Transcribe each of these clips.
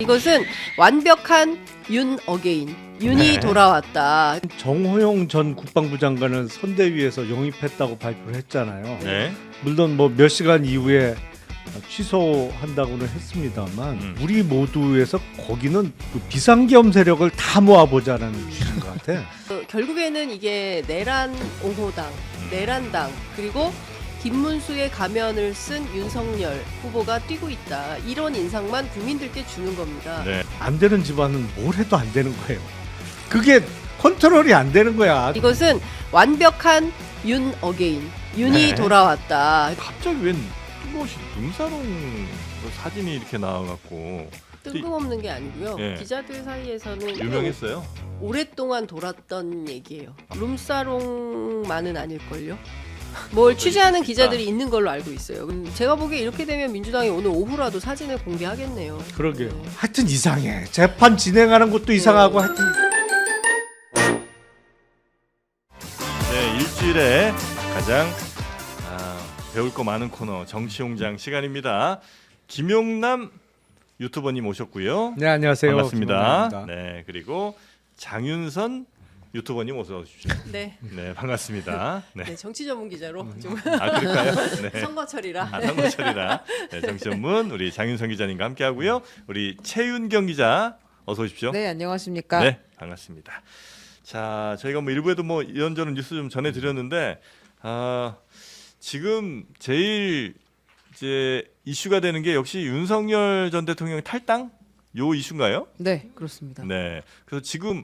이것은 완벽한 윤 어게인, 윤이 네. 돌아왔다. 정호영 전 국방부 장관은 선대위에서 영입했다고 발표를 했잖아요. 네. 물론 뭐 몇 시간 이후에 취소한다고는 했습니다만 우리 모두에서 거기는 그 비상계엄 세력을 다 모아보자는 취지인 것 같아. 결국에는 이게 내란 옹호당, 내란당, 그리고 김문수의 가면을 쓴 윤석열 후보가 뛰고 있다. 이런 인상만 국민들께 주는 겁니다. 네. 안 되는 집안은 뭘 해도 안 되는 거예요. 그게 컨트롤이 안 되는 거야. 이것은 완벽한 윤 어게인, 윤이 네. 돌아왔다. 갑자기 웬 뜬금없이 룸사롱 사진이 이렇게 나와갖고 뜬금없는 게 아니고요. 예. 기자들 사이에서는 유명했어요. 오랫동안 돌았던 얘기예요. 룸사롱만은 아닐걸요. 뭘 취재하는 기자들이 있는 걸로 알고 있어요. 제가 보기에 이렇게 되면 민주당이 오늘 오후라도 사진을 공개하겠네요. 그러게요. 네. 하여튼 이상해. 재판 진행하는 것도 이상하고 하여튼. 네, 일주일에 가장 배울 거 많은 코너 정치용장 시간입니다. 김용남 유튜버님 오셨고요. 네, 안녕하세요. 반갑습니다. 김원남입니다. 네, 그리고 장윤선 유튜버님 어서 오십시오. 네. 네, 반갑습니다. 네. 네, 정치 전문 기자로 좀 아, 그럴까요? 네. 선거철이라. 아, 선거철이라. 네, 정치 전문 우리 장윤선 기자님과 함께하고요. 우리 최윤경 기자 어서 오십시오. 네, 안녕하십니까. 네, 반갑습니다. 자, 저희가 뭐 일부에도 뭐 이런저런 뉴스 좀 전해드렸는데 지금 제일 이제 이슈가 되는 게 역시 윤석열 전 대통령 탈당 요 이슈인가요? 네, 그렇습니다. 네. 그래서 지금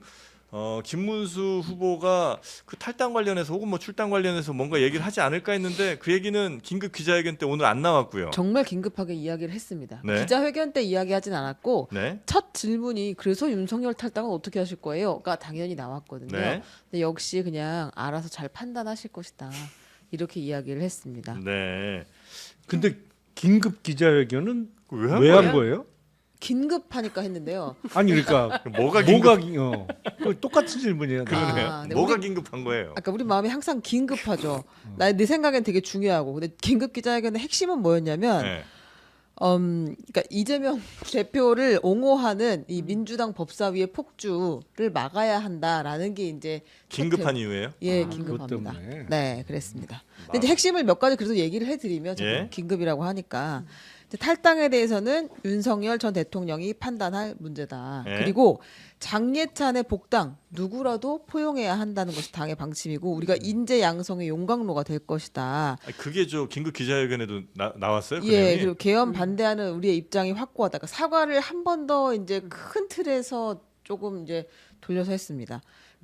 김문수 후보가 그 탈당 관련해서 혹은 뭐 출당 관련해서 뭔가 얘기를 하지 않을까 했는데 그 얘기는 긴급 기자회견 때 오늘 안 나왔고요. 정말 긴급하게 이야기를 했습니다. 네. 기자회견 때 이야기하진 않았고 네. 첫 질문이 그래서 윤석열 탈당은 어떻게 하실 거예요?가 당연히 나왔거든요. 네. 근데 역시 그냥 알아서 잘 판단하실 것이다. 이렇게 이야기를 했습니다. 네. 근데 긴급 기자회견은 왜 한 왜 거예요? 한 거예요? 긴급하니까 했는데요. 아니 그러니까 뭐가 긴급? 그거 똑같은 질문이에요. 그러네요. 아, 네, 뭐가 우리- 긴급한 거예요? 아까 우리 마음이 항상 긴급하죠. 내 생각엔 되게 중요하고. 근데 긴급 기자회견의 핵심은 뭐였냐면 네. 그러니까 이재명 대표를 옹호하는 이 민주당 법사위의 폭주를 막아야 한다라는 게 이제 긴급한 이유예요? 예, 그것 긴급합니다. 때문에. 네, 그랬습니다. 근데 이제 핵심을 몇 가지 그래도 얘기를 해드리면 자꾸 예. 긴급이라고 하니까 이제 탈당에 대해서는 윤석열 전 대통령이 판단할 문제다. 예. 그리고 장예찬의 복당 누구라도 포용해야 한다는 것이 당의 방침이고 우리가 인재 양성의 용광로가 될 것이다. 아니, 그게 저 긴급 기자회견에도 나왔어요? 그 예, 내용이? 그리고 개헌 반대하는 우리의 입장이 확고하다. 그러니까 사과를 한 번 더 이제 큰 틀에서 조금 이제 돌려서 했습니다.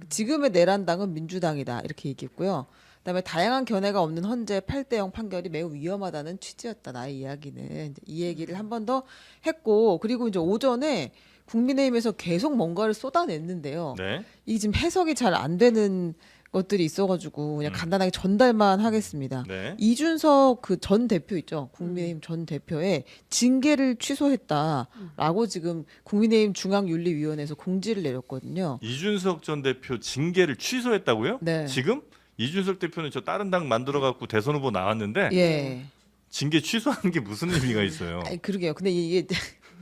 지금의 내란당은 민주당이다 이렇게 얘기했고요. 그다음에 다양한 견해가 없는 헌재 8대0 판결이 매우 위험하다는 취지였다. 나의 이야기는 이제 이 얘기를 한 번 더 했고 그리고 이제 오전에 국민의힘에서 계속 뭔가를 쏟아냈는데요. 네. 이게 지금 해석이 잘 안 되는 것들이 있어가지고 그냥 간단하게 전달만 하겠습니다. 네. 이준석 그 전 대표 있죠. 국민의힘 전 대표의 징계를 취소했다라고 지금 국민의힘 중앙윤리위원회에서 공지를 내렸거든요. 이준석 전 대표 징계를 취소했다고요? 네. 지금 이준석 대표는 저 다른 당 만들어 갖고 대선 후보 나왔는데 예. 징계 취소하는 게 무슨 의미가 있어요? 아니, 그러게요. 근데 이게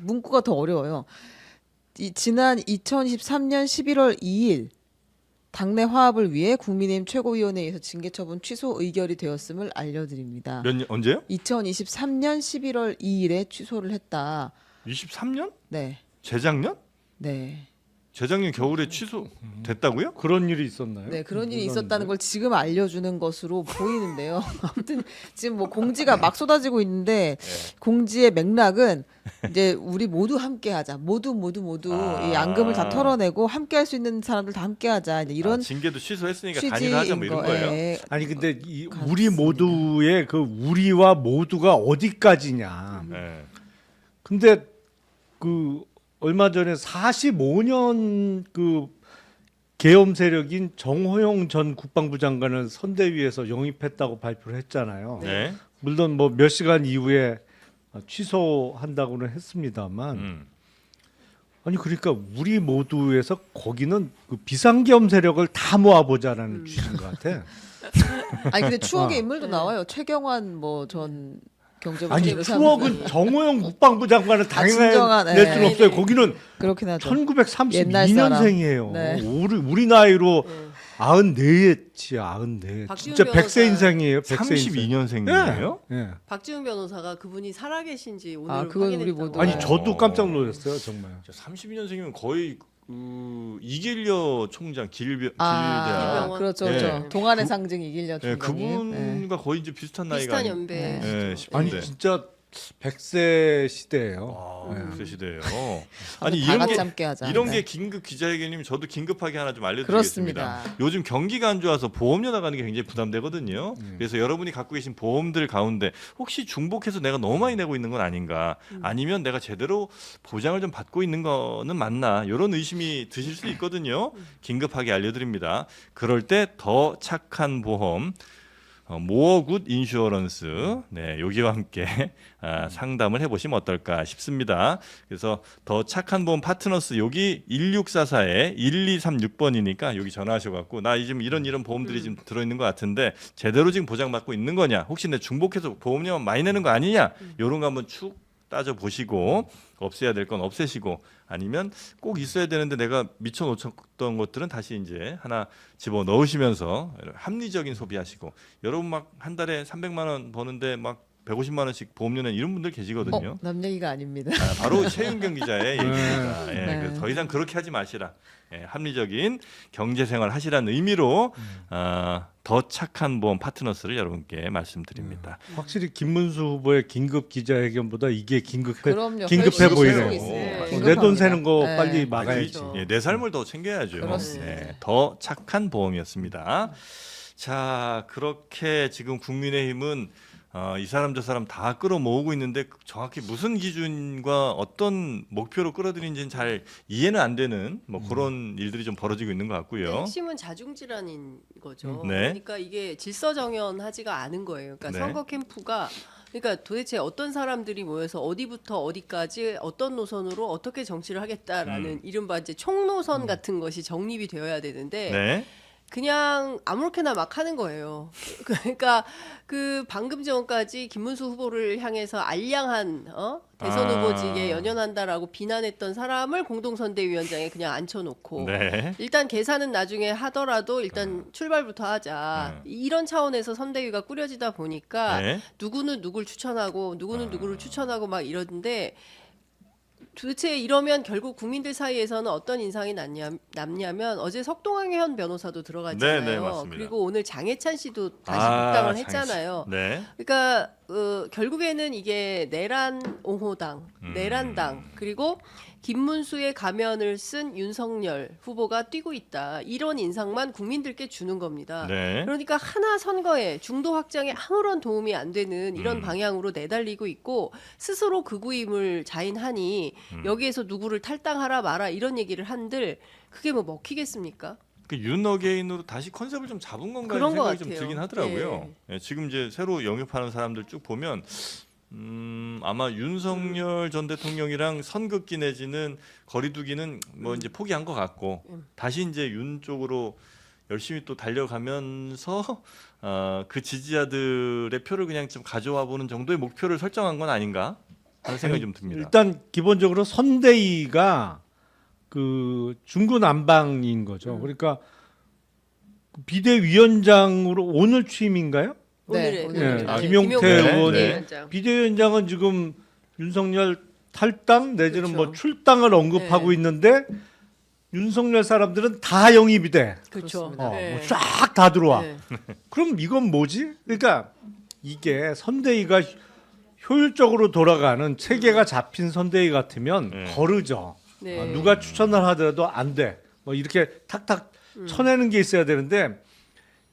문구가 더 어려워요. 지난 2023년 11월 2일 당내 화합을 위해 국민의힘 최고위원회에서 징계 처분 취소 의결이 되었음을 알려드립니다. 언제요? 2023년 11월 2일에 취소를 했다. 23년? 네, 재작년? 네, 재작년 겨울에 취소됐다고요? 그런 일이 있었나요? 네 그런 일이 몰랐는데. 있었다는 걸 지금 알려주는 것으로 보이는데요. 아무튼 지금 뭐 공지가 막 쏟아지고 있는데 공지의 맥락은 이제 우리 모두 함께하자, 모두 이 앙금을 다 털어내고 함께할 수 있는 사람들 다 함께하자 이제 이런 징계도 취소했으니까 취지인 단일화 하자 뭐 이런 거예요? 거예요. 아니 근데 같습니다. 우리 모두의 그 우리와 모두가 어디까지냐. 네. 근데 그 얼마 전에 45년 그 계엄 세력인 정호영 전 국방부 장관은 선대위에서 영입했다고 발표를 했잖아요. 네. 물론 뭐 몇 시간 이후에 취소한다고는 했습니다만 아니 그러니까 우리 모두에서 거기는 그 비상계엄 세력을 다 모아보자라는 취지인 것 같아. 아니 근데 추억의 인물도 나와요. 최경환 뭐 전 경제부 아니 총리 추억은 정호영 국방부 장관은 진정한, 당연히 낼 수는 네. 없어요. 거기는 그렇긴 하죠. 1932년생이에요. 네. 우리 나이로 94였지, 94. 박지훈 진짜 100세 변호사. 인생이에요. 100세 32년생이에요? 예. 박지훈 변호사가 그분이 살아계신지 오늘 아, 그건 우리 확인했다고. 모두 아니 저도 깜짝 놀랐어요, 정말. 32년생이면 거의 이길려 총장 길대학 길병원. 그렇죠, 예. 그렇죠. 동안의 상징 이길려 예, 총장님. 네. 그분과 거의 이제 비슷한 나이가 비슷한 아니- 연배. 예, 아니 싶은데. 진짜 100세 시대예요. 아, 네. 그 시대예요. 아니 아니 다 이런 같이 게 함께 하자. 이런 네. 게 긴급 기자회견이면 저도 긴급하게 하나 좀 알려드리겠습니다. 그렇습니다. 요즘 경기가 안 좋아서 보험료 나가는 게 굉장히 부담되거든요. 그래서 여러분이 갖고 계신 보험들 가운데 혹시 중복해서 내가 너무 많이 내고 있는 건 아닌가, 아니면 내가 제대로 보장을 좀 받고 있는 거는 맞나, 이런 의심이 드실 수 있거든요. 긴급하게 알려드립니다. 그럴 때 더 착한 보험 모어굿 인슈어런스, 네, 여기와 함께 상담을 해보시면 어떨까 싶습니다. 그래서 더 착한 보험 파트너스 여기 1644에 1236번이니까 여기 전화하셔갖고 나 지금 이런 보험들이 지금 들어있는 것 같은데 제대로 지금 보장받고 있는 거냐, 혹시 내 중복해서 보험료만 많이 내는 거 아니냐, 이런 거 한번 축 따져 보시고 없애야 될 건 없애시고, 아니면 꼭 있어야 되는데 내가 미처 놓쳤던 것들은 다시 이제 하나 집어 넣으시면서 합리적인 소비하시고. 여러분 막 한 달에 300만 원 버는데 막 150만 원씩 보험료 낸 이런 분들 계시거든요. 남 얘기가 아닙니다. 바로 최윤경 기자의 얘기입니다. 예, 네. 그래서 더 이상 그렇게 하지 마시라. 예, 합리적인 경제생활 하시라는 의미로 더 착한 보험 파트너스를 여러분께 말씀드립니다. 확실히 김문수 후보의 긴급 기자회견보다 이게 긴급해 그럼요. 긴급해 훨씬 보이네요. 실속 있어요. 네. 내 돈 긴급합니다. 새는 거 네. 빨리 아, 막아야지. 그렇죠. 예, 내 삶을 더 챙겨야죠. 그렇습니다. 네, 더 착한 보험이었습니다. 자, 그렇게 지금 국민의힘은 이 사람 저 사람 다 끌어모으고 있는데 정확히 무슨 기준과 어떤 목표로 끌어들인지는 잘 이해는 안 되는 뭐 그런 일들이 좀 벌어지고 있는 것 같고요. 핵심은 자중질환인 거죠. 네. 그러니까 이게 질서정연하지가 않은 거예요. 그러니까 네. 선거 캠프가 그러니까 도대체 어떤 사람들이 모여서 어디부터 어디까지 어떤 노선으로 어떻게 정치를 하겠다라는 이른바 이제 총노선 같은 것이 정립이 되어야 되는데 네. 그냥 아무렇게나 막 하는 거예요. 그러니까 그 방금 전까지 김문수 후보를 향해서 알량한 대선 후보직에 연연한다라고 비난했던 사람을 공동선대위원장에 그냥 앉혀놓고 네. 일단 계산은 나중에 하더라도 일단 출발부터 하자. 이런 차원에서 선대위가 꾸려지다 보니까 네. 누구는 누굴 추천하고 누구는 누구를 추천하고 막 이러는데 도대체 이러면 결국 국민들 사이에서는 어떤 인상이 남냐면 어제 석동현 변호사도 들어갔잖아요. 네, 네, 맞습니다. 그리고 오늘 장해찬 씨도 다시 아, 복당을 장해찬 했잖아요. 네. 그러니까 결국에는 이게 내란 옹호당, 내란당 그리고 김문수의 가면을 쓴 윤석열 후보가 뛰고 있다. 이런 인상만 국민들께 주는 겁니다. 네. 그러니까 하나 선거에 중도 확장에 아무런 도움이 안 되는 이런 방향으로 내달리고 있고 스스로 극우임을 자인하니 여기에서 누구를 탈당하라 마라 이런 얘기를 한들 그게 뭐 먹히겠습니까? 그 윤어게인으로 다시 컨셉을 좀 잡은 건가 그런 이런 것 생각이 좀 같아요. 들긴 하더라고요. 예, 지금 이제 새로 영입하는 사람들 쭉 보면 아마 윤석열 전 대통령이랑 선긋기 내지는 거리두기는 뭐 이제 포기한 것 같고 다시 이제 윤 쪽으로 열심히 또 달려가면서 그 지지자들의 표를 그냥 좀 가져와 보는 정도의 목표를 설정한 건 아닌가 하는 생각이 좀 듭니다. 일단 기본적으로 선대위가 그 중구난방인 거죠. 그러니까 비대위원장으로 오늘 취임인가요? 오늘의 오늘. 예, 김용태 의원이 비대위원장. 비대위원장은 지금 윤석열 탈당 내지는 뭐 그렇죠. 출당을 언급하고 네. 있는데 윤석열 사람들은 다 영입이 돼. 그렇죠. 그렇습니다. 쫙 다 들어와. 네. 그럼 이건 뭐지? 그러니까 이게 선대위가 효율적으로 돌아가는 체계가 잡힌 선대위 같으면 네. 거르죠. 네. 누가 추천을 하더라도 안 돼. 뭐 이렇게 탁탁 쳐내는 게 있어야 되는데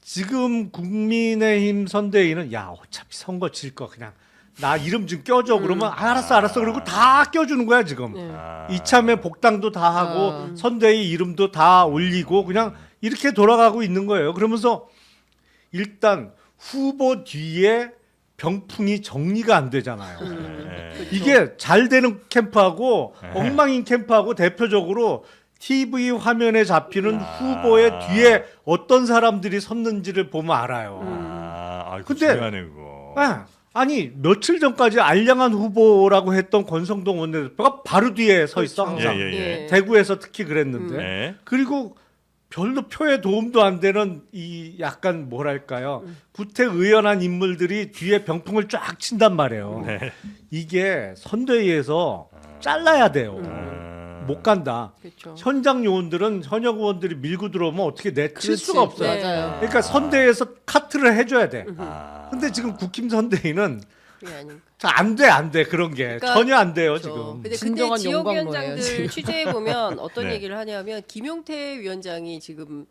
지금 국민의힘 선대위는 야 어차피 선거 질 거 그냥 나 이름 좀 껴줘 그러면 알았어 그리고 다 껴주는 거야 지금. 네. 이참에 복당도 다 하고 선대위 이름도 다 올리고 그냥 이렇게 돌아가고 있는 거예요. 그러면서 일단 후보 뒤에 병풍이 정리가 안 되잖아요. 네. 이게 잘 되는 캠프하고 엉망인 캠프하고 대표적으로 TV 화면에 잡히는 후보의 뒤에 어떤 사람들이 섰는지를 보면 알아요. 아, 근데- 중요하네 그거. 아니 며칠 전까지 알량한 후보라고 했던 권성동 원내대표가 바로 뒤에 서 있어 그렇죠. 항상. 예. 대구에서 특히 그랬는데. 네. 그리고 별로 표에 도움도 안 되는 이 약간 뭐랄까요 구태의연한 인물들이 뒤에 병풍을 쫙 친단 말이에요. 네. 이게 선대위에서 잘라야 돼요. 못 간다. 그렇죠. 현장 요원들은 현역 의원들이 밀고 들어오면 어떻게 내칠 그렇지. 수가 없어요. 네. 맞아요. 그러니까 선대위에서 카트를 해줘야 돼. 아. 근데 지금 국힘 선대위는 그게 아니고. 안 돼 그런 게 그러니까 전혀 안 돼요 그렇죠. 지금. 근데 그때 진정한 용광로예요, 지역위원장들 지금. 취재해 보면 어떤 네. 얘기를 하냐면 김용태 위원장이 지금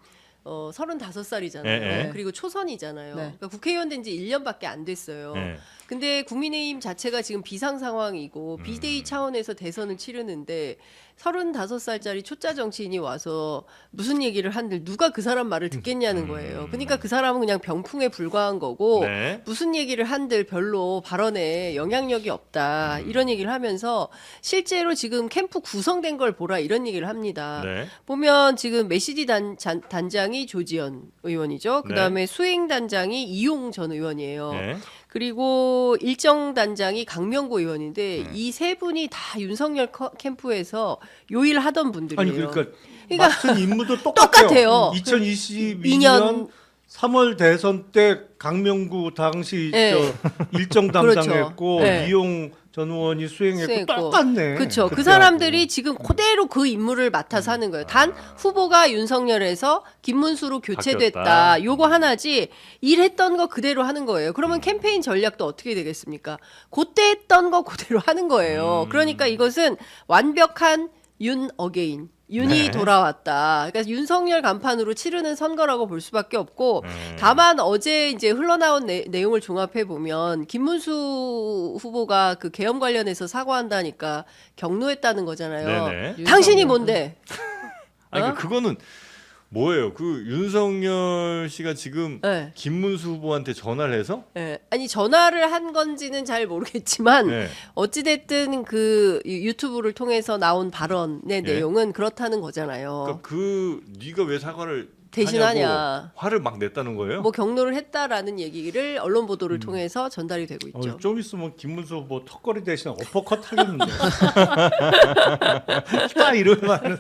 35살이잖아요. 네. 그리고 초선이잖아요. 네. 그러니까 국회의원 된 지 1년밖에 안 됐어요. 네. 근데 국민의힘 자체가 지금 비상 상황이고 비대위 차원에서 대선을 치르는데 35살짜리 초짜 정치인이 와서 무슨 얘기를 한들 누가 그 사람 말을 듣겠냐는 거예요. 그러니까 그 사람은 그냥 병풍에 불과한 거고 네. 무슨 얘기를 한들 별로 발언에 영향력이 없다 이런 얘기를 하면서 실제로 지금 캠프 구성된 걸 보라 이런 얘기를 합니다. 네. 보면 지금 메시지 단장이 조지현 의원이죠. 그다음에 수행 단장이 이용 전 의원이에요. 네. 그리고 일정 단장이 강명구 의원인데 이 세 분이 다 윤석열 캠프에서 요일하던 분들이에요. 아니 그러니까 그러니까 맡은 임무도 똑같아요. 2022년 3월 대선 때 강명구 당시 네. 저 일정 그렇죠. 담당했고 네. 이용 전 의원이 수행했고 수행했고. 똑같네. 그렇죠. 그 그때하고. 사람들이 지금 그대로 그 임무를 맡아서 하는 거예요. 단 후보가 윤석열에서 김문수로 교체됐다. 바뀌었다. 요거 하나지 일했던 거 그대로 하는 거예요. 그러면 캠페인 전략도 어떻게 되겠습니까? 그때 했던 거 그대로 하는 거예요. 그러니까 이것은 완벽한 윤 어게인. 윤이 네. 돌아왔다. 그러니까 윤석열 간판으로 치르는 선거라고 볼 수밖에 없고 음. 다만 어제 이제 흘러나온 내용을 종합해 보면 김문수 후보가 그 계엄 관련해서 사과한다니까 격노했다는 거잖아요. 네네. 당신이 뭔데? 아니 어? 그거는 뭐예요? 그 윤석열 씨가 지금 네. 김문수 후보한테 전화를 해서 예. 아니 전화를 한 건지는 잘 모르겠지만 네. 어찌됐든 그 유튜브를 통해서 나온 발언의 예. 내용은 그렇다는 거잖아요. 그러니까 그 네가 왜 사과를 대신하냐. 하냐고 화를 막 냈다는 거예요? 뭐 경로를 했다라는 얘기를 언론 보도를 통해서 전달이 되고 있죠. 좀 있으면 김문수 후보 턱걸이 대신 어퍼컷 하겠는데. 딱 이러면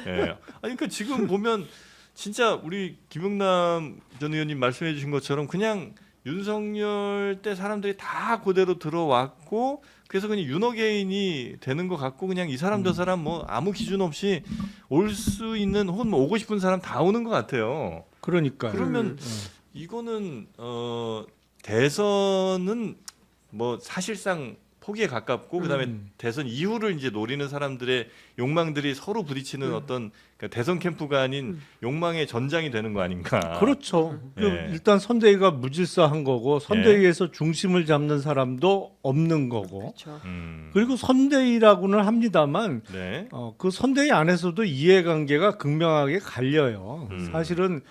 예. 아니 그러니까 지금 보면 진짜 우리 김영남 전 의원님 말씀해 주신 것처럼 그냥 윤석열 때 사람들이 다 그대로 들어왔고 그래서 그냥 윤어게인이 되는 것 같고 그냥 이 사람 저 사람 뭐 아무 기준 없이 올 수 있는 혹은 뭐 오고 싶은 사람 다 오는 것 같아요. 그러니까. 그러면 이거는 대선은 뭐 사실상 포기에 가깝고 그다음에 대선 이후를 이제 노리는 사람들의 욕망들이 서로 부딪히는 어떤 그러니까 대선 캠프가 아닌 욕망의 전장이 되는 거 아닌가. 그렇죠. 예. 일단 선대위가 무질서한 거고 선대위에서 중심을 잡는 사람도 없는 거고. 그렇죠. 그리고 선대위라고는 합니다만 네. 그 선대위 안에서도 이해관계가 극명하게 갈려요. 사실은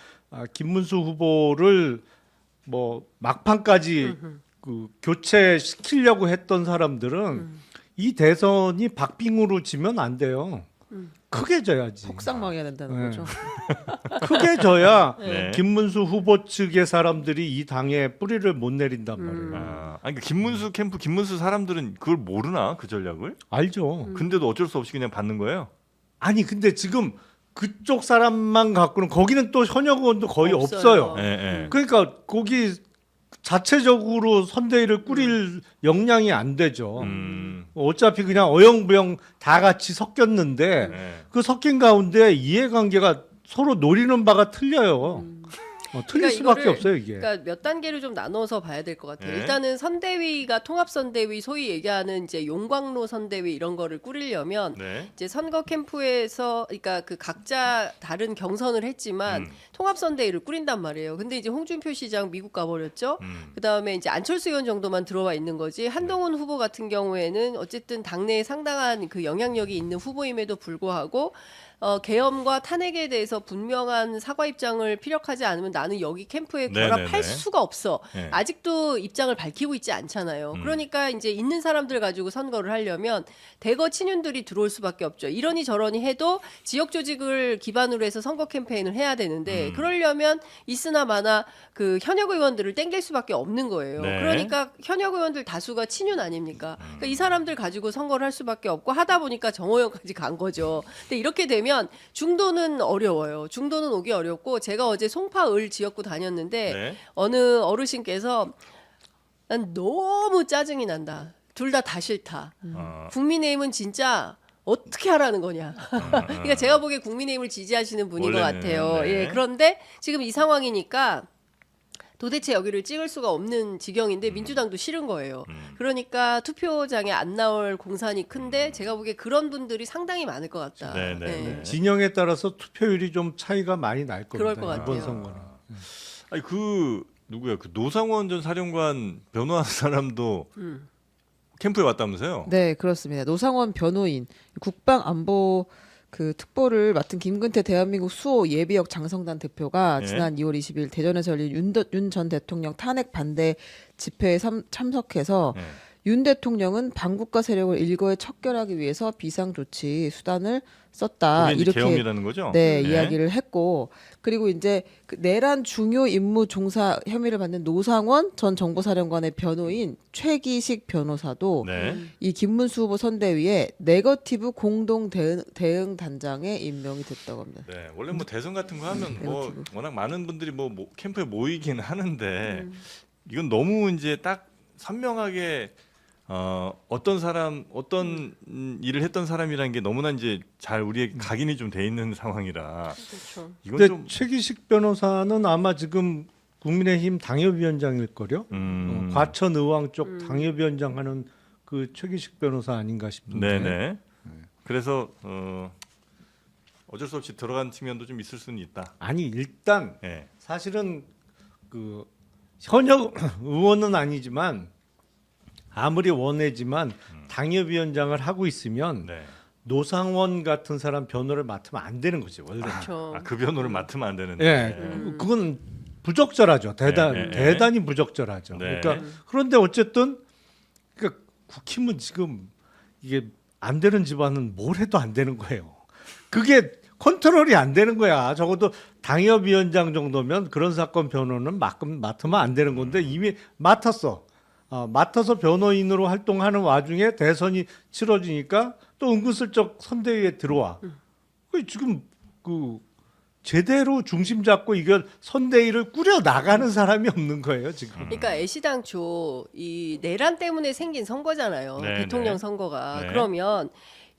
김문수 후보를 뭐 막판까지 그 교체시키려고 했던 사람들은 이 대선이 박빙으로 지면 안 돼요. 크게 져야지. 폭삭망해야 된다는 네. 거죠. 크게 져야 네. 김문수 후보 측의 사람들이 이 당에 뿌리를 못 내린단 말이에요. 아니 그러니까 김문수 캠프 김문수 사람들은 그걸 모르나 그 전략을? 알죠. 근데도 어쩔 수 없이 그냥 받는 거예요. 아니 근데 지금 그쪽 사람만 갖고는 거기는 또 현역 의원도 거의 없어요. 없어요. 예, 예. 그러니까 거기 자체적으로 선대위를 꾸릴 역량이 안 되죠. 어차피 그냥 어영부영 다 같이 섞였는데 예. 그 섞인 가운데 이해관계가 서로 노리는 바가 틀려요. 틀릴 그러니까 수밖에 이거를 없어요 이게. 그러니까 몇 단계를 좀 나눠서 봐야 될 것 같아요. 네. 일단은 선대위가 통합선대위, 소위 얘기하는 이제 용광로 선대위 이런 거를 꾸리려면 네. 이제 선거 캠프에서 그러니까 그 각자 다른 경선을 했지만 통합선대위를 꾸린단 말이에요. 근데 이제 홍준표 시장 미국 가버렸죠. 그다음에 이제 안철수 의원 정도만 들어와 있는 거지. 한동훈 후보 같은 경우에는 어쨌든 당내에 상당한 그 영향력이 있는 후보임에도 불구하고 계엄과 탄핵에 대해서 분명한 사과 입장을 피력하지 않으면 나는 여기 캠프에 네네네. 결합할 수가 없어. 네. 아직도 입장을 밝히고 있지 않잖아요. 그러니까 이제 있는 사람들 가지고 선거를 하려면 대거 친윤들이 들어올 수밖에 없죠. 이러니 저러니 해도 지역 조직을 기반으로 해서 선거 캠페인을 해야 되는데 그러려면 있으나 마나 그 현역 의원들을 땡길 수밖에 없는 거예요. 네. 그러니까 현역 의원들 다수가 친윤 아닙니까? 그러니까 이 사람들 가지고 선거를 할 수밖에 없고 하다 보니까 정호영까지 간 거죠. 근데 이렇게 되면 중도는 어려워요. 중도는 오기 어렵고 제가 어제 송파을 지역구 다녔는데 네. 어느 어르신께서 난 너무 짜증이 난다. 둘 다 싫다. 국민의힘은 진짜 어떻게 하라는 거냐. 그러니까 제가 보기에 국민의힘을 지지하시는 분인 것 원래는, 같아요. 네. 예, 그런데 지금 이 상황이니까 도대체 여기를 찍을 수가 없는 지경인데 민주당도 싫은 거예요. 그러니까 투표장에 안 나올 공산이 큰데 제가 보기에 그런 분들이 상당히 많을 것 같다. 네, 네, 예. 네. 진영에 따라서 투표율이 좀 차이가 많이 날 겁니다. 그럴 것 같아요. 이번 선거는. 아니 그 누구야? 그 노상원 전 사령관 변호하는 사람도 캠프에 왔다면서요? 네, 그렇습니다. 노상원 변호인 국방안보 그 특보를 맡은 김근태 대한민국 수호 예비역 장성단 대표가 네. 지난 2월 20일 대전에서 열린 윤 전 대통령 탄핵 반대 집회에 참석해서 네. 윤 대통령은 반국가 세력을 일거에 척결하기 위해서 비상 조치 수단을 썼다. 그게 이제 이렇게 계엄이라는 거죠? 네, 이야기를 했고 그리고 이제 그 내란 중요 임무 종사 혐의를 받는 노상원 전 정보사령관의 변호인 최기식 변호사도 네. 이 김문수 후보 선대위에 네거티브 공동 대응 단장에 임명이 됐다고 합니다. 네, 원래 뭐 대선 같은 거 하면 뭐 네거티브. 워낙 많은 분들이 뭐 캠프에 모이긴 하는데 이건 너무 이제 딱 선명하게 어떤 사람 어떤 일을 했던 사람이라는 게 너무나 이제 잘 우리에게 각인이 좀 돼 있는 상황이라 그렇죠. 이건 근데 좀 최기식 변호사는 아마 지금 국민의힘 당협위원장일 거요. 과천 의왕 쪽 당협위원장 하는 그 최기식 변호사 아닌가 싶은데. 네네. 그래서 어쩔 수 없이 들어간 측면도 좀 있을 수는 있다. 아니 일단 예. 사실은 그 현역 의원은 아니지만 아무리 원해지만 당협위원장을 하고 있으면 네. 노상원 같은 사람 변호를 맡으면 안 되는 거지 원래. 그렇죠. 아, 그 변호를 맡으면 안 되는데. 예, 그건 부적절하죠. 네. 대단히 부적절하죠. 네. 그러니까 그런데 어쨌든 그러니까 국힘은 지금 이게 안 되는 집안은 뭘 해도 안 되는 거예요. 그게 컨트롤이 안 되는 거야. 적어도 당협위원장 정도면 그런 사건 변호는 맡으면 안 되는 건데 이미 맡았어. 맡아서 변호인으로 활동하는 와중에 대선이 치러지니까 또 은근슬쩍 선대위에 들어와. 그 지금 그 제대로 중심 잡고 이걸 선대위를 꾸려 나가는 사람이 없는 거예요 지금. 그러니까 애시당초 이 내란 때문에 생긴 선거잖아요. 네, 대통령 네. 선거가. 네. 그러면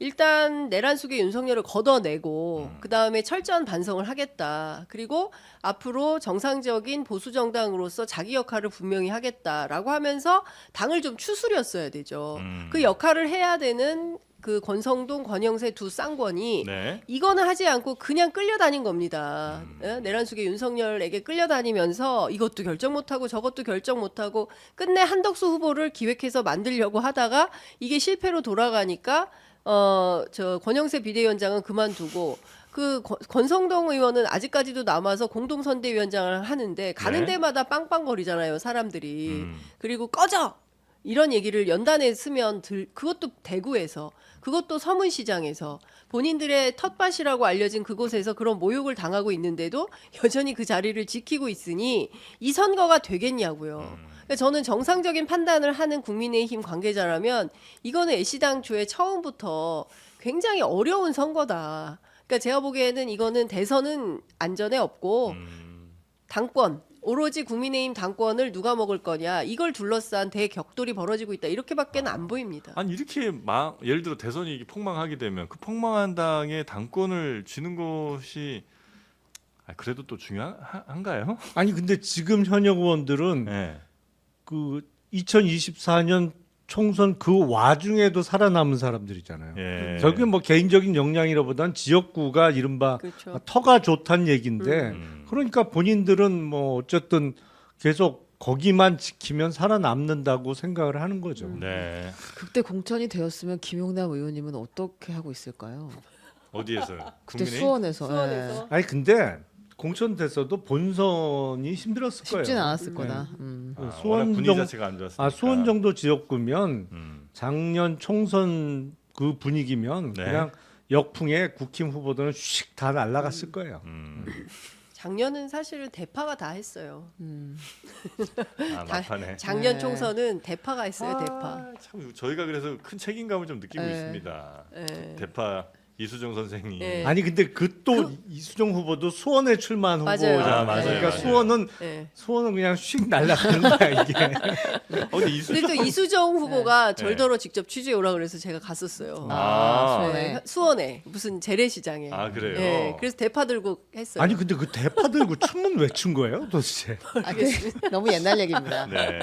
일단 내란 속에 윤석열을 걷어내고 그다음에 철저한 반성을 하겠다. 그리고 앞으로 정상적인 보수 정당으로서 자기 역할을 분명히 하겠다라고 하면서 당을 좀 추스렸어야 되죠. 그 역할을 해야 되는 그 권성동, 권영세 두 쌍권이 네. 이거는 하지 않고 그냥 끌려다닌 겁니다. 예? 내란 속에 윤석열에게 끌려다니면서 이것도 결정 못하고 저것도 결정 못하고 끝내 한덕수 후보를 기획해서 만들려고 하다가 이게 실패로 돌아가니까 저 권영세 비대위원장은 그만두고 그 권성동 의원은 아직까지도 남아서 공동선대위원장을 하는데 가는 네. 데마다 빵빵거리잖아요, 사람들이. 그리고 꺼져! 이런 얘기를 연단에 쓰면 그것도 대구에서 그것도 서문시장에서 본인들의 텃밭이라고 알려진 그곳에서 그런 모욕을 당하고 있는데도 여전히 그 자리를 지키고 있으니 이 선거가 되겠냐고요. 그러니까 저는 정상적인 판단을 하는 국민의힘 관계자라면 이거는 애시당초에 처음부터 굉장히 어려운 선거다. 그러니까 제가 보기에는 이거는 대선은 안전에 없고 당권 오로지 국민의힘 당권을 누가 먹을 거냐 이걸 둘러싼 대격돌이 벌어지고 있다 이렇게밖에는 안 보입니다. 아니 이렇게 예를 들어 대선이 폭망하게 되면 그 폭망한 당의 당권을 쥐는 것이 그래도 또 중요한가요? 아니 근데 지금 현역 의원들은 네. 그 2024년 총선 그 와중에도 살아남은 사람들이잖아요. 예. 저게 뭐 개인적인 역량이라보단 지역구가 이른바 그렇죠. 터가 좋다는 얘기인데 그러니까 본인들은 뭐 어쨌든 계속 거기만 지키면 살아남는다고 생각을 하는 거죠. 네. 그때 공천이 되었으면 김용남 의원님은 어떻게 하고 있을까요? 어디에서요? 그때 국민의힘? 수원에서. 예. 수원에서 아니 근데 공천됐어도 본선이 힘들었을 거예요. 쉽진 않았을 거다. 워낙 수원 분위기 정- 자체가 안 좋았으니까. 수원 정도 지역구면 음. 작년 총선 그 분위기면 네. 그냥 역풍에 국힘 후보들은 휙 다 날아갔을 거예요. 작년은 사실은 대파가 다 했어요. 아, 막판에. 작년 네. 총선은 대파가 했어요. 대파. 참 저희가 그래서 큰 책임감을 좀 느끼고 네. 있습니다. 네. 대파 이수정 선생이. 네. 아니 근데 또 이수정 후보도 수원에 출마한 맞아요. 후보잖아요. 아, 맞아요, 그러니까 맞아요. 네. 수원은 그냥 휙 날아가는 거야 이게. 근데 근데 이수정 또 이수정 후보가 네. 절더러 직접 취재해 오라 그래서 제가 갔었어요. 아. 수원에. 네, 수원에 무슨 재래시장에. 아, 그래요? 네, 그래서 대파 들고 했어요. 아니 근데 그 대파 들고 춤은 왜 춘 거예요 도대체? 아, 너무 옛날 얘기입니다. 네.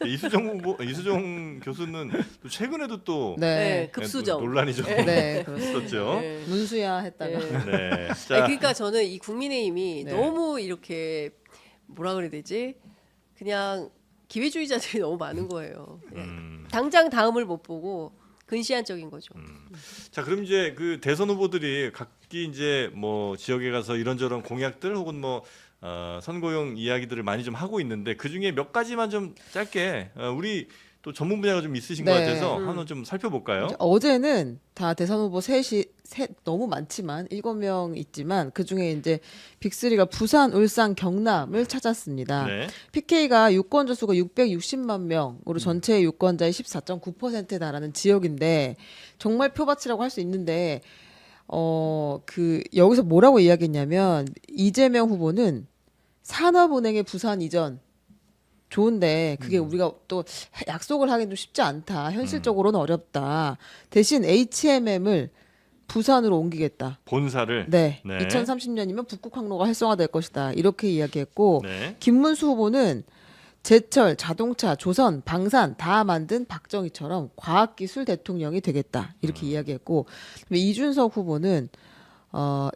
이수정 교수는 또 최근에도 또 네, 네. 급수정. 논란이 좀 네, 그렇습니다. 있었죠. 네. 문수야 했다가. 네. 네. 아니, 자, 그러니까 저는 이 국민의힘이 네. 너무 이렇게 뭐라 그래야 되지? 그냥 기회주의자들이 너무 많은 거예요. 당장 다음을 못 보고 근시안적인 거죠. 자, 그럼 이제 그 대선 후보들이 각기 이제 뭐 지역에 가서 이런저런 공약들 혹은 뭐 선거용 이야기들을 많이 좀 하고 있는데 그 중에 몇 가지만 좀 짧게 우리 또 전문 분야가 좀 있으신 것 네. 같아서 한번 좀 살펴볼까요? 어제는 다 대선 후보 너무 많지만 7명 있지만 그 중에 이제 빅3가 부산, 울산, 경남을 찾았습니다. 네. PK가 유권자 수가 660만 명으로 전체 유권자의 14.9%에 달하는 지역인데 정말 표밭이라고 할 수 있는데 그 여기서 뭐라고 이야기했냐면 이재명 후보는 산업은행의 부산 이전 좋은데 그게 우리가 또 약속을 하긴 좀 쉽지 않다. 현실적으로는 어렵다. 대신 HMM을 부산으로 옮기겠다. 본사를. 네. 네. 2030년이면 북극 항로가 활성화될 것이다. 이렇게 이야기했고 네. 김문수 후보는 제철, 자동차, 조선, 방산 다 만든 박정희처럼 과학기술 대통령이 되겠다. 이렇게 이야기했고 이준석 후보는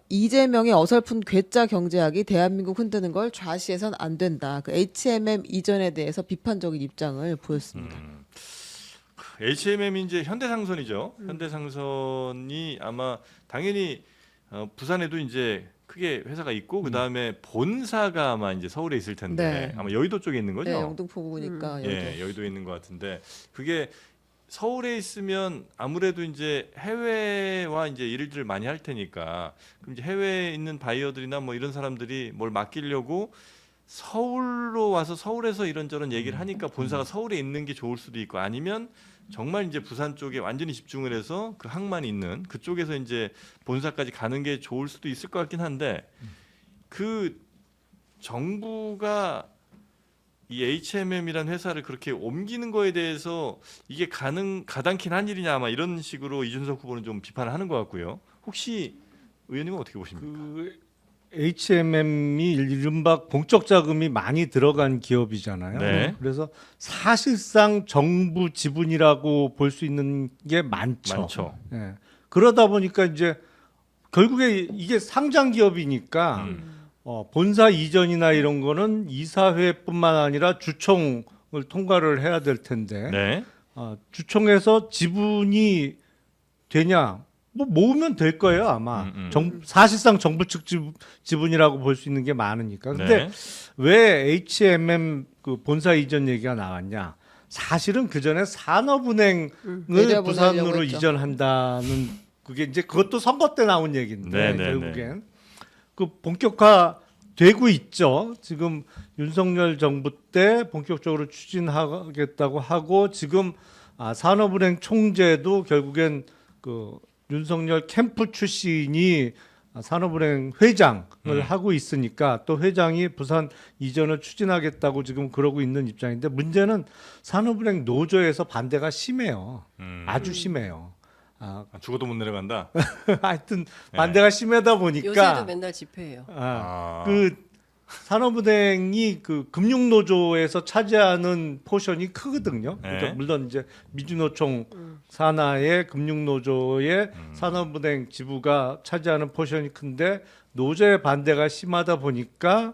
이재명의 어설픈 괴짜 경제학이 대한민국 흔드는 걸 좌시해선 안 된다. 그 HMM 이전에 대해서 비판적인 입장을 보였습니다. HMM이 이제 현대상선이죠. 현대상선이 아마 당연히 부산에도 이제 크게 회사가 있고 그 다음에 본사가 아마 이제 서울에 있을 텐데 네. 아마 여의도 쪽에 있는 거죠. 네, 영등포구니까 예, 여의도에 있는 것 같은데 그게 서울에 있으면 아무래도 이제 해외와 이제 일들을 많이 할 테니까 그럼 이제 해외에 있는 바이어들이나 뭐 이런 사람들이 뭘 맡기려고 서울로 와서 서울에서 이런저런 얘기를 하니까 본사가 서울에 있는 게 좋을 수도 있고 아니면 정말 이제 부산 쪽에 완전히 집중을 해서 그 항만 있는 그쪽에서 이제 본사까지 가는 게 좋을 수도 있을 것 같긴 한데 그 정부가 이 HMM이라는 회사를 그렇게 옮기는 거에 대해서 이게 가당키는 한 일이냐 아마 이런 식으로 이준석 후보는 좀 비판을 하는 것 같고요. 혹시 의원님은 어떻게 보십니까? 그 HMM이 이른바 공적 자금이 많이 들어간 기업이잖아요. 네. 그래서 사실상 정부 지분이라고 볼 수 있는 게 많죠. 많죠. 예. 그러다 보니까 이제 결국에 이게 상장 기업이니까 본사 이전이나 이런 거는 이사회뿐만 아니라 주총을 통과를 해야 될 텐데 네. 주총에서 지분이 되냐? 뭐 모으면 될 거예요 아마. 사실상 정부 측 지분이라고 볼 수 있는 게 많으니까. 근데 네. 왜 HMM 그 본사 이전 얘기가 나왔냐? 사실은 그 전에 산업은행을 내려보내려고 부산으로 했죠. 이전한다는 그게 이제 그것도 선거 때 나온 얘기인데 네, 네, 결국엔 그 본격화되고 있죠. 지금 윤석열 정부 때 본격적으로 추진하겠다고 하고 지금 산업은행 총재도 결국엔 그 윤석열 캠프 출신이 산업은행 회장을 하고 있으니까 또 회장이 부산 이전을 추진하겠다고 지금 그러고 있는 입장인데 문제는 산업은행 노조에서 반대가 심해요. 아주 심해요. 죽어도 못 내려간다. 하여튼 반대가 심하다 요새도 보니까 맨날 집회해요. 그 산업은행이 그 금융노조에서 차지하는 포션이 크거든요. 네. 그러니까 물론 이제 미주노총 산하의 금융노조의 산업은행 지부가 차지하는 포션이 큰데 노조의 반대가 심하다 보니까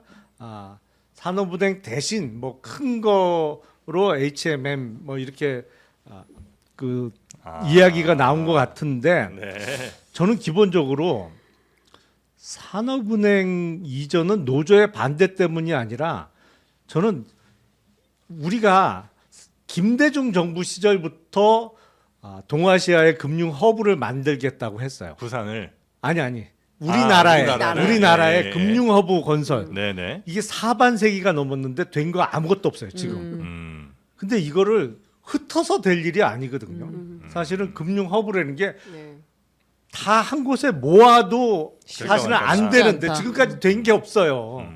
산업은행 대신 뭐 큰 거로 HMM 뭐 이렇게 그 이야기가 나온 것 같은데 네. 저는 기본적으로 산업은행 이전은 노조의 반대 때문이 아니라 저는 우리가 김대중 정부 시절부터 동아시아의 금융 허브를 만들겠다고 했어요. 부산을. 아니 우리나라의 우리나라의. 예. 금융 허브 건설 네네. 이게 사반세기가 넘었는데 된 거 아무것도 없어요 지금. 근데 이거를 흩어서 될 일이 아니거든요. 사실은 금융 허브라는 게 다 네. 한 곳에 모아도 사실은 안 결정할 되는데 않다. 지금까지 된 게 없어요.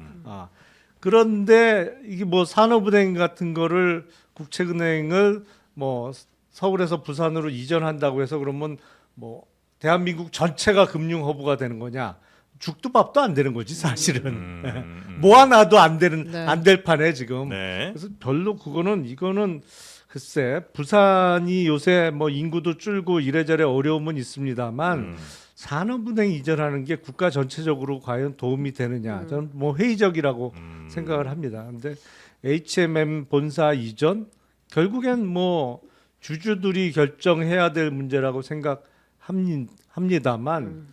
그런데 이게 뭐 산업은행 같은 거를 국책은행을 뭐 서울에서 부산으로 이전한다고 해서 그러면 뭐 대한민국 전체가 금융 허브가 되는 거냐? 죽도 밥도 안 되는 거지 사실은. 모아놔도 안 되는 네. 안 될 판에 지금. 네. 그래서 별로 이거는 글쎄 부산이 요새 뭐 인구도 줄고 이래저래 어려움은 있습니다만 산업은행 이전하는 게 국가 전체적으로 과연 도움이 되느냐 저는 뭐 회의적이라고 생각을 합니다. 근데 HMM 본사 이전 결국엔 뭐 주주들이 결정해야 될 문제라고 생각합니다만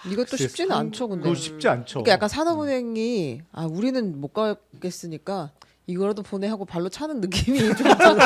이것도 글쎄, 쉽지는 않죠, 근데. 그거 쉽지 않죠. 그러니까 약간 산업은행이 우리는 못 가겠으니까 이거라도 보내 하고 발로 차는 느낌이 좀 저는.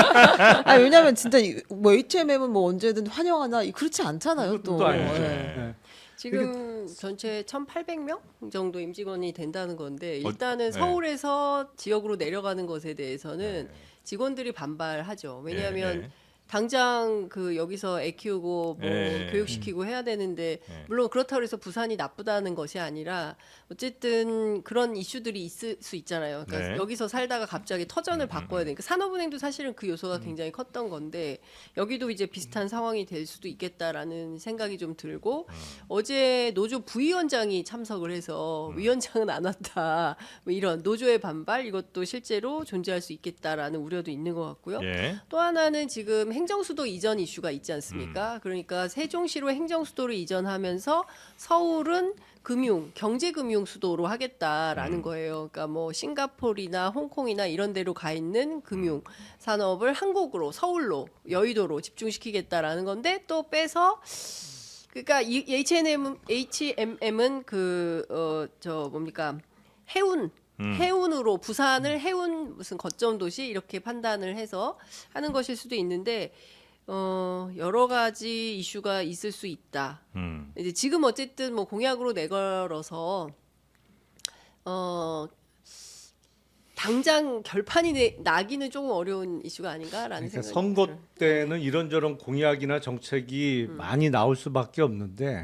왜냐면 진짜 뭐 HMM은 뭐 언제든 환영하나 그렇지 않잖아요, 또. 그것도 아니죠. 예. 네. 지금 전체 1,800명 정도 임직원이 된다는 건데 일단은 네. 서울에서 지역으로 내려가는 것에 대해서는 직원들이 반발하죠. 왜냐하면 네. 당장 그 여기서 애 키우고 뭐 네. 교육시키고 해야 되는데 네. 물론 그렇다고 해서 부산이 나쁘다는 것이 아니라 어쨌든 그런 이슈들이 있을 수 있잖아요. 그러니까 네. 여기서 살다가 갑자기 터전을 바꿔야 되니까 산업은행도 사실은 그 요소가 굉장히 컸던 건데 여기도 이제 비슷한 상황이 될 수도 있겠다라는 생각이 좀 들고 어제 노조 부위원장이 참석을 해서 위원장은 안 왔다 뭐 이런 노조의 반발 이것도 실제로 존재할 수 있겠다라는 우려도 있는 것 같고요. 예. 또 하나는 지금 행정수도 이전 이슈가 있지 않습니까? 그러니까 세종시로 행정수도를 이전하면서 서울은 경제금융 수도로 하겠다라는 거예요. 그러니까 뭐 싱가포르나 홍콩이나 이런 데로 가 있는 금융 산업을 한국으로 서울로 여의도로 집중시키겠다라는 건데 또 빼서 그러니까 이 HMM은 해운으로 부산을 해운 무슨 거점 도시 이렇게 판단을 해서 하는 것일 수도 있는데 여러 가지 이슈가 있을 수 있다. 이제 지금 어쨌든 뭐 공약으로 내걸어서 당장 결판이 나기는 조금 어려운 이슈가 아닌가라는 그러니까 생각이 선거 들어요. 때는 이런저런 공약이나 정책이 많이 나올 수밖에 없는데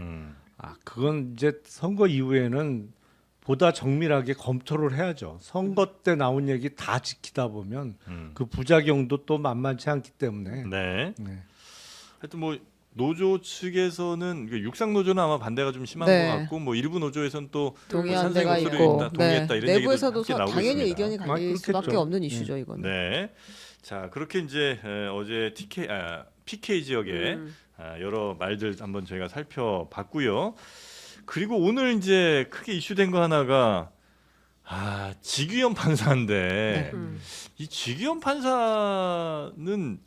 그건 이제 선거 이후에는 보다 정밀하게 검토를 해야죠. 선거 때 나온 얘기 다 지키다 보면 그 부작용도 또 만만치 않기 때문에. 네. 네. 하여튼 뭐 노조 측에서는 육상 노조는 아마 반대가 좀 심한 네. 것 같고 뭐 일부 노조에서는 또 동의한 찬성의 데가 목소리를 있고 있다, 동의했다 이런 내부에서도 얘기도 함께 나오고 당연히 있습니다. 의견이 갈릴 그렇겠죠. 수밖에 없는 이슈죠, 이거는. 네. 자 그렇게 이제 어제 PK 지역에 여러 말들 한번 저희가 살펴봤고요. 그리고 오늘 이제 크게 이슈된 거 하나가 직위원 판사인데 이 직위원 판사는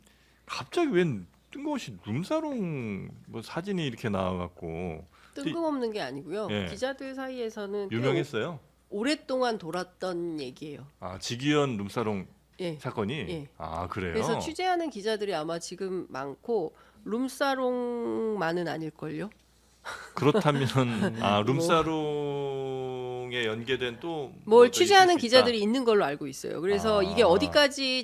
갑자기 웬 뜬금없이 룸사롱 뭐 사진이 이렇게 나와갖고 뜬금없는 게 아니고요. 예. 기자들 사이에서는 꽤 유명했어요. 오랫동안 돌았던 얘기예요. 직위원 룸사롱 예. 사건이 예. 그래요. 그래서 취재하는 기자들이 아마 지금 많고 룸사롱만은 아닐걸요. 그렇다면 룸사롱에 연계된 또 뭘 더 취재하는 있을 수 기자들이 있다. 있는 걸로 알고 있어요. 그래서 이게 어디까지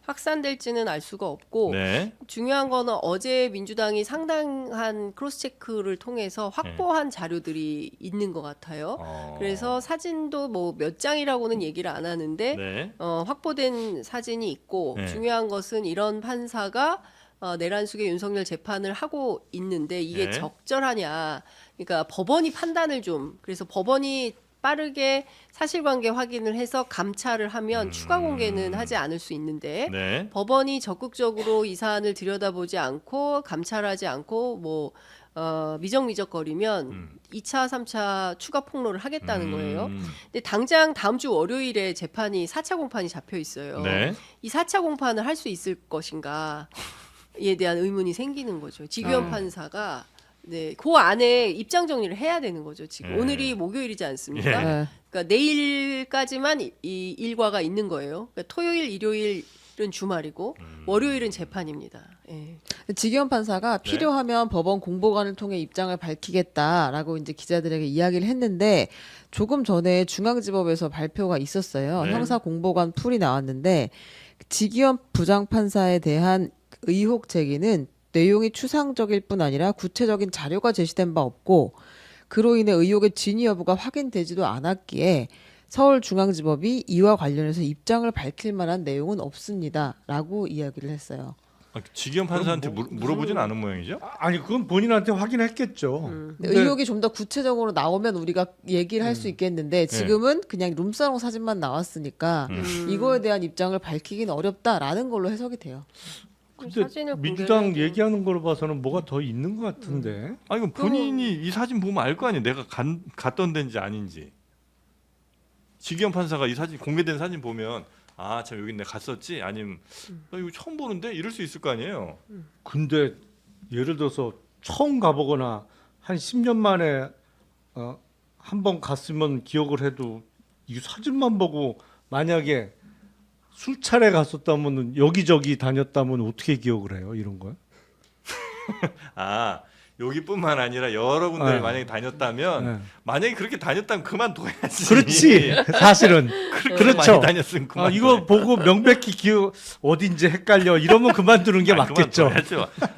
확산될지는 알 수가 없고 네. 중요한 거는 어제 민주당이 상당한 크로스 체크를 통해서 확보한 자료들이 있는 것 같아요. 그래서 사진도 뭐 몇 장이라고는 얘기를 안 하는데 네. 확보된 사진이 있고 네. 중요한 것은 이런 판사가 내란숙의 윤석열 재판을 하고 있는데 이게 네. 적절하냐. 그러니까 법원이 판단을 그래서 법원이 빠르게 사실관계 확인을 해서 감찰을 하면 추가 공개는 하지 않을 수 있는데 네. 법원이 적극적으로 이 사안을 들여다보지 않고 감찰하지 않고 미적거리면 2차, 3차 추가 폭로를 하겠다는 거예요. 근데 당장 다음 주 월요일에 재판이 4차 공판이 잡혀 있어요. 네. 이 4차 공판을 할 수 있을 것인가? 대한 의문이 생기는 거죠. 지규현 판사가 네, 그 안에 입장 정리를 해야 되는 거죠. 지금 오늘이 목요일이지 않습니까? 네. 그러니까 내일까지만 이 일과가 있는 거예요. 그러니까 토요일, 일요일은 주말이고 월요일은 재판입니다. 예. 지기현 판사가 필요하면 법원 공보관을 통해 입장을 밝히겠다라고 이제 기자들에게 이야기를 했는데 조금 전에 중앙지법에서 발표가 있었어요. 네. 형사 공보관 풀이 나왔는데 지기현 부장판사에 대한 의혹 제기는 내용이 추상적일 뿐 아니라 구체적인 자료가 제시된 바 없고 그로 인해 의혹의 진위 여부가 확인되지도 않았기에 서울중앙지법이 이와 관련해서 입장을 밝힐 만한 내용은 없습니다라고 이야기를 했어요. 지기현 판사한테 물어보진 않은 모양이죠? 아니 그건 본인한테 확인했겠죠. 근데 근데 의혹이 좀 더 구체적으로 나오면 우리가 얘기를 할 수 있겠는데 지금은 그냥 룸사롱 사진만 나왔으니까 이거에 대한 입장을 밝히기는 어렵다라는 걸로 해석이 돼요. 근데 사진을 민주당 공개를 해도- 얘기하는 거로 봐서는 뭐가 더 있는 것 같은데. 아니 그럼 본인이 이 사진 보면 알 거 아니에요. 내가 갔던 데인지 아닌지. 지기현 판사가 이 사진 공개된 사진 보면 아 참 여기 내가 갔었지 아니면 나 이거 처음 보는데 이럴 수 있을 거 아니에요. 근데 예를 들어서 처음 가보거나 한 10년 만에 한 번 갔으면 기억을 해도 이 사진만 보고 만약에 술차례 갔었다면 여기저기 다녔다면 어떻게 기억을 해요? 이런 거? 아 여기뿐만 아니라 여러 군데를 네. 만약에 다녔다면 네. 만약에 그렇게 다녔다면 그만둬야지. 그렇지. 사실은 그렇게 그렇죠. 많이 다녔으면 그만. 이거 보고 명백히 기억 어딘지 헷갈려 이러면 그만두는 게 맞겠죠.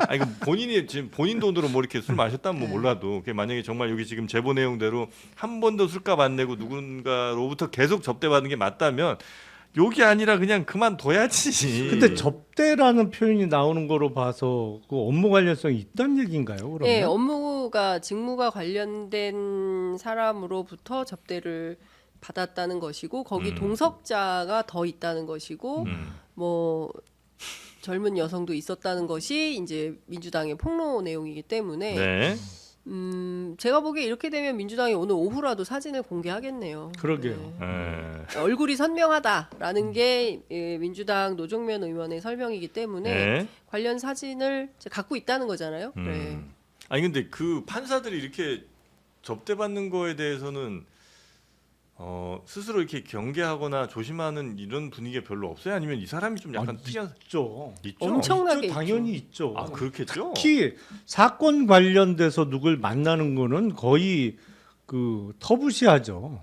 아니 그 본인이 지금 본인 돈으로 뭐 이렇게 술 마셨다면 뭐 몰라도 그게 만약에 정말 여기 지금 제보 내용대로 한 번도 술값 안 내고 누군가로부터 계속 접대받는 게 맞다면 여기 아니라 그냥 그만둬야지. 근데 접대라는 표현이 나오는 거로 봐서 그 업무 관련성이 있다는 얘기인가요? 그러면? 네, 업무가 직무가 관련된 사람으로부터 접대를 받았다는 것이고 거기 동석자가 더 있다는 것이고 뭐 젊은 여성도 있었다는 것이 이제 민주당의 폭로 내용이기 때문에 네. 제가 보기에 이렇게 되면 민주당이 오늘 오후라도 사진을 공개하겠네요. 그러게요. 네. 얼굴이 선명하다라는 게 민주당 노정면 의원의 설명이기 때문에 네. 관련 사진을 이제 갖고 있다는 거잖아요. 네. 아니 근데 그 판사들이 이렇게 접대받는 거에 대해서는 스스로 이렇게 경계하거나 조심하는 이런 분위기가 별로 없어요? 아니면 이 사람이 좀 약간 특이한 있죠. 있죠? 엄청나게 있죠. 당연히 있죠. 아 그렇겠죠? 특히 사건 관련돼서 누굴 만나는 거는 거의 그 터부시하죠.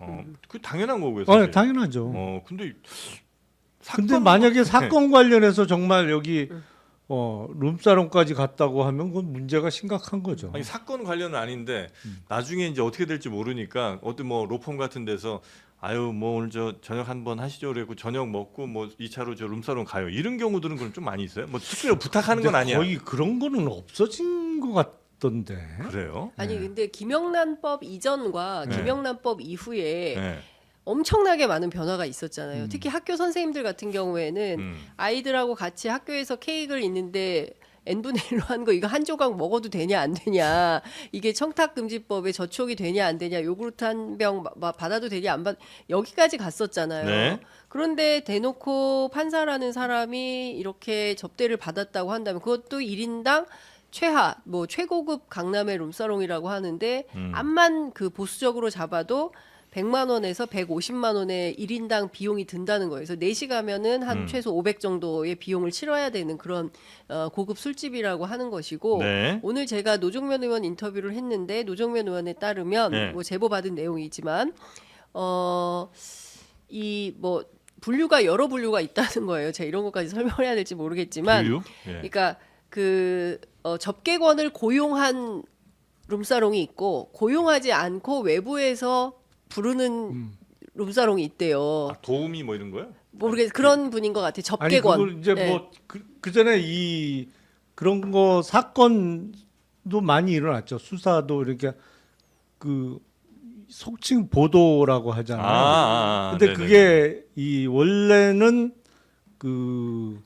그 당연한 거고요. 사실. 당연하죠. 근데 근데 만약에 사건 관련해서 정말 여기 룸사롱까지 갔다고 하면 그건 문제가 심각한 거죠. 아니 사건 관련은 아닌데 나중에 이제 어떻게 될지 모르니까 어떤 뭐 로펌 같은 데서 아유 뭐 오늘 저 저녁 한번 하시죠 그래고 저녁 먹고 뭐 2차로 저 룸사롱 가요 이런 경우들은 그럼 좀 많이 있어요. 뭐 특별히 부탁하는 건 근데 아니야. 거의 그런 거는 없어진 것 같던데. 그래요? 아니 근데 김영란법 이전과 네. 김영란법 이후에 네. 엄청나게 많은 변화가 있었잖아요. 특히 학교 선생님들 같은 경우에는 아이들하고 같이 학교에서 케이크를 있는데 n분의 1로 한 거 이거 한 조각 먹어도 되냐 안 되냐 이게 청탁금지법에 저촉이 되냐 안 되냐 요구르트 한 병 받아도 되냐 안 받 여기까지 갔었잖아요. 네. 그런데 대놓고 판사라는 사람이 이렇게 접대를 받았다고 한다면 그것도 1인당 최하 뭐 최고급 강남의 룸사롱이라고 하는데 암만 그 보수적으로 잡아도 100만 원에서 150만 원의 1인당 비용이 든다는 거예요. 그래서 4시 가면은 한 최소 500 정도의 비용을 치러야 되는 그런 고급 술집이라고 하는 것이고 네. 오늘 제가 노정면 의원 인터뷰를 했는데 노정면 의원에 따르면 네. 뭐 제보 받은 내용이지만 이 뭐 분류가 여러 분류가 있다는 거예요. 제가 이런 것까지 설명을 해야 될지 모르겠지만 분류? 예. 그러니까 그 접객원을 고용한 룸사롱이 있고 고용하지 않고 외부에서 부르는 룸사롱이 있대요. 아, 도우미 뭐 이런 거요? 모르겠 그런 분인 것 같아요. 아니 접객원. 그걸 이제 네. 뭐 그 전에 이 그런 거 사건도 많이 일어났죠. 수사도 이렇게 그 속칭 보도라고 하잖아요. 근데 네네. 그게 이 원래는 그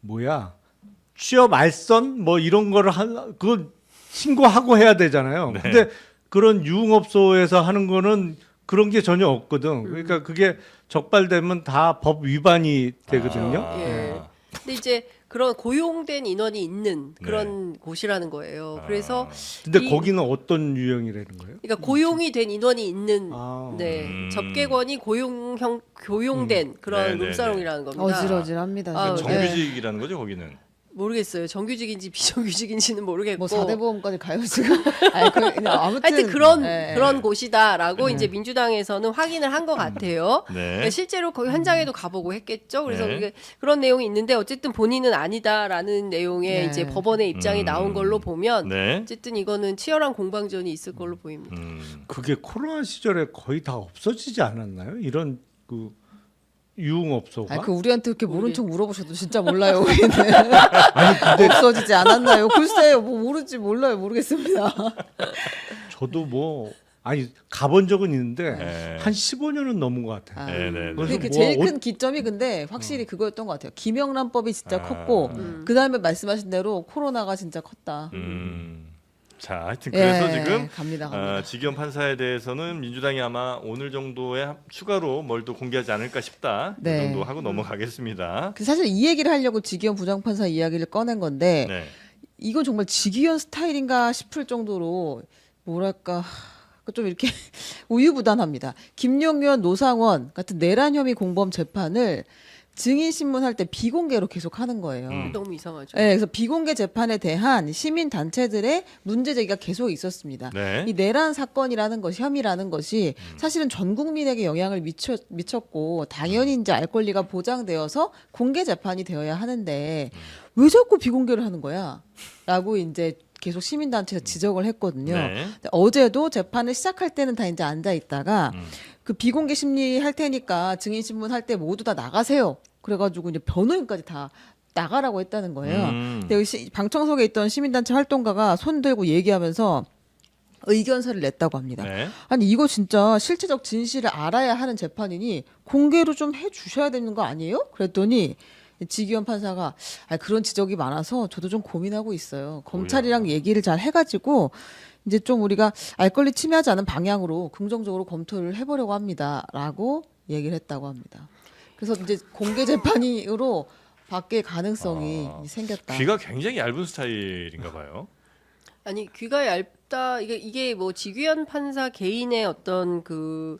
뭐야 취업 알선 뭐 이런 거를 그걸 신고하고 해야 되잖아요. 네. 근데 그런 유흥업소에서 하는 거는 그런 게 전혀 없거든. 그러니까 그게 적발되면 다 법 위반이 되거든요. 아. 예. 근데 이제 그런 고용된 인원이 있는 그런 곳이라는 거예요. 그래서 근데 이- 거기는 어떤 유형이라는 거예요? 그러니까 고용이 된 인원이 있는 아. 네 접객원이 고용된 그런 네네네. 룸사롱이라는 겁니다. 어질어질합니다. 아, 지금. 네. 정규직이라는 거죠 거기는. 모르겠어요. 정규직인지 비정규직인지는 모르겠고. 뭐 4대 보험까지 가요 지금. 아니, 그냥 아무튼 하여튼 그런 예. 그런 곳이다라고 이제 민주당에서는 확인을 한 것 같아요. 네. 실제로 거기 현장에도 가보고 했겠죠. 그래서 네. 이게 그런 내용이 있는데 어쨌든 본인은 아니다라는 내용의 네. 이제 법원의 입장이 나온 걸로 보면 네. 어쨌든 이거는 치열한 공방전이 있을 걸로 보입니다. 그게 코로나 시절에 거의 다 없어지지 않았나요? 이런 그 유흥업소가? 아니, 그 우리한테 그렇게 모른 우리- 척 물어보셔도 진짜 몰라요. 우리는 없어지지 않았나요? 글쎄요, 뭐 모르지 몰라요, 모르겠습니다. 저도 뭐 아니 가본 적은 있는데 네. 한 15년은 넘은 것 같아요. 아. 네네. 그래서 근데 그 뭐 제일 옷- 큰 기점이 근데 확실히 그거였던 것 같아요. 김영란법이 진짜 아. 컸고 그 다음에 말씀하신 대로 코로나가 진짜 컸다. 자, 하여튼 그래서 예, 지금 갑니다. 지기현 판사에 대해서는 민주당이 아마 오늘 정도에 추가로 뭘 또 공개하지 않을까 싶다. 이 네. 정도 하고 넘어가겠습니다. 그 사실 이 얘기를 하려고 지기현 부장판사 이야기를 꺼낸 건데 네. 이건 정말 지기현 스타일인가 싶을 정도로 뭐랄까 좀 이렇게 우유부단합니다. 김용현, 노상원 같은 내란 혐의 공범 재판을 증인 신문할 때 비공개로 계속 하는 거예요. 너무 이상하죠. 네, 그래서 비공개 재판에 대한 시민 단체들의 문제 제기가 계속 있었습니다. 네. 이 내란 사건이라는 것이 혐의라는 것이 사실은 전 국민에게 영향을 미쳤고 당연히 이제 알 권리가 보장되어서 공개 재판이 되어야 하는데 왜 자꾸 비공개를 하는 거야?라고 이제 계속 시민 단체가 지적을 했거든요. 네. 근데 어제도 재판을 시작할 때는 다 이제 앉아 있다가 그 비공개 심리 할 테니까 증인 신문 할 때 모두 다 나가세요. 그래가지고 이제 변호인까지 다 나가라고 했다는 거예요. 근데 여기 방청석에 있던 시민단체 활동가가 손 들고 얘기하면서 의견서를 냈다고 합니다. 네. 아니 이거 진짜 실체적 진실을 알아야 하는 재판이니 공개로 좀 해주셔야 되는 거 아니에요? 그랬더니 지기현 판사가 그런 지적이 많아서 저도 좀 고민하고 있어요. 검찰이랑 얘기를 잘 해가지고 이제 좀 우리가 알 권리 침해하지 않은 방향으로 긍정적으로 검토를 해보려고 합니다라고 얘기를 했다고 합니다. 그래서 이제 공개 재판으로 바뀔 가능성이 생겼다. 귀가 굉장히 얇은 스타일인가 봐요. 아니 귀가 얇다 이게 뭐 지규현 판사 개인의 어떤 그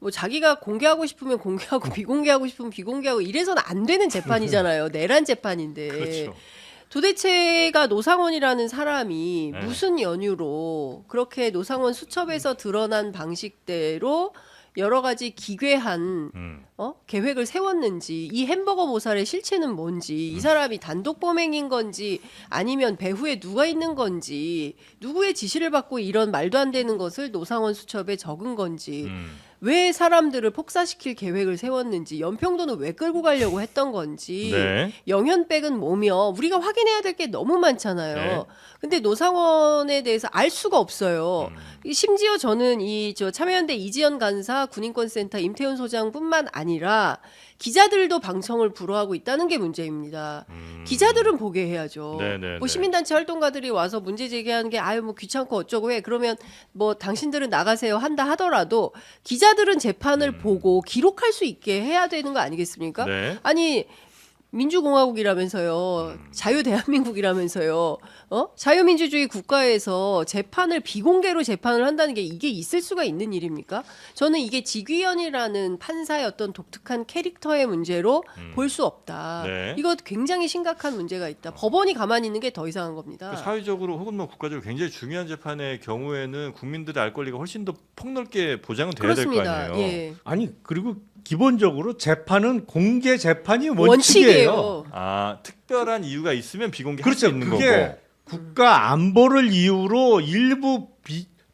뭐 자기가 공개하고 싶으면 공개하고 비공개하고 싶으면 비공개하고 이래서는 안 되는 재판이잖아요. 내란 재판인데. 그렇죠. 도대체가 노상원이라는 사람이 네. 무슨 연유로 그렇게 노상원 수첩에서 드러난 방식대로 여러 가지 기괴한 계획을 세웠는지 이 햄버거 모살의 실체는 뭔지 이 사람이 단독 범행인 건지 아니면 배후에 누가 있는 건지 누구의 지시를 받고 이런 말도 안 되는 것을 노상원 수첩에 적은 건지 왜 사람들을 폭사시킬 계획을 세웠는지 연평도는 왜 끌고 가려고 했던 건지 네. 영현백은 뭐며 우리가 확인해야 될 게 너무 많잖아요. 네. 근데 노상원에 대해서 알 수가 없어요. 심지어 저는 이 저 참여연대 이지연 간사 군인권센터 임태훈 소장뿐만 아니라 기자들도 방청을 불허하고 있다는 게 문제입니다. 기자들은 보게 해야죠. 네네네. 뭐 시민단체 활동가들이 와서 문제 제기하는 게 아유 뭐 귀찮고 어쩌고 해. 그러면 뭐 당신들은 나가세요 한다 하더라도 기자들은 재판을 보고 기록할 수 있게 해야 되는 거 아니겠습니까? 네. 아니 민주공화국이라면서요, 자유대한민국이라면서요, 자유민주주의 국가에서 재판을 비공개로 재판을 한다는 게 이게 있을 수가 있는 일입니까? 저는 이게 지귀현이라는 판사의 어떤 독특한 캐릭터의 문제로 볼 수 없다. 네. 이거 굉장히 심각한 문제가 있다. 법원이 가만히 있는 게 더 이상한 겁니다. 사회적으로 혹은 뭐 국가적으로 굉장히 중요한 재판의 경우에는 국민들의 알 권리가 훨씬 더 폭넓게 보장은 돼야 될 거 그렇습니다. 아니에요. 예. 아니 그리고 기본적으로 재판은 공개 재판이 원칙이에요. 특별한 이유가 있으면 비공개할 그렇죠. 수 있는 그게 거고. 국가 안보를 이유로 일부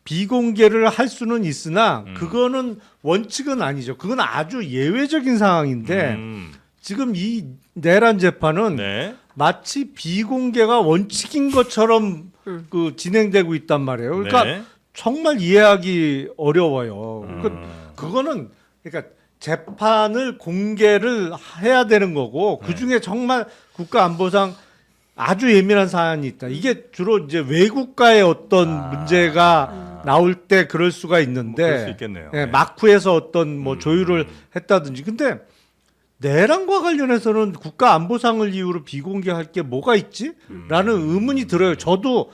비공개를 할 수는 있으나 그거는 원칙은 아니죠. 그건 아주 예외적인 상황인데 지금 이 내란 재판은 네. 마치 비공개가 원칙인 것처럼 그 진행되고 있단 말이에요. 그러니까 네. 정말 이해하기 어려워요. 그거는 그러니까 재판을 공개를 해야 되는 거고 그 중에 정말 국가안보상 아주 예민한 사안이 있다. 이게 주로 이제 외국과의 어떤 문제가 나올 때 그럴 수가 있는데, 뭐 그럴 수 있겠네요. 예, 네. 마쿠에서 어떤 뭐 조율을 했다든지. 근데 내란과 관련해서는 국가안보상을 이유로 비공개할 게 뭐가 있지? 라는 의문이 들어요. 저도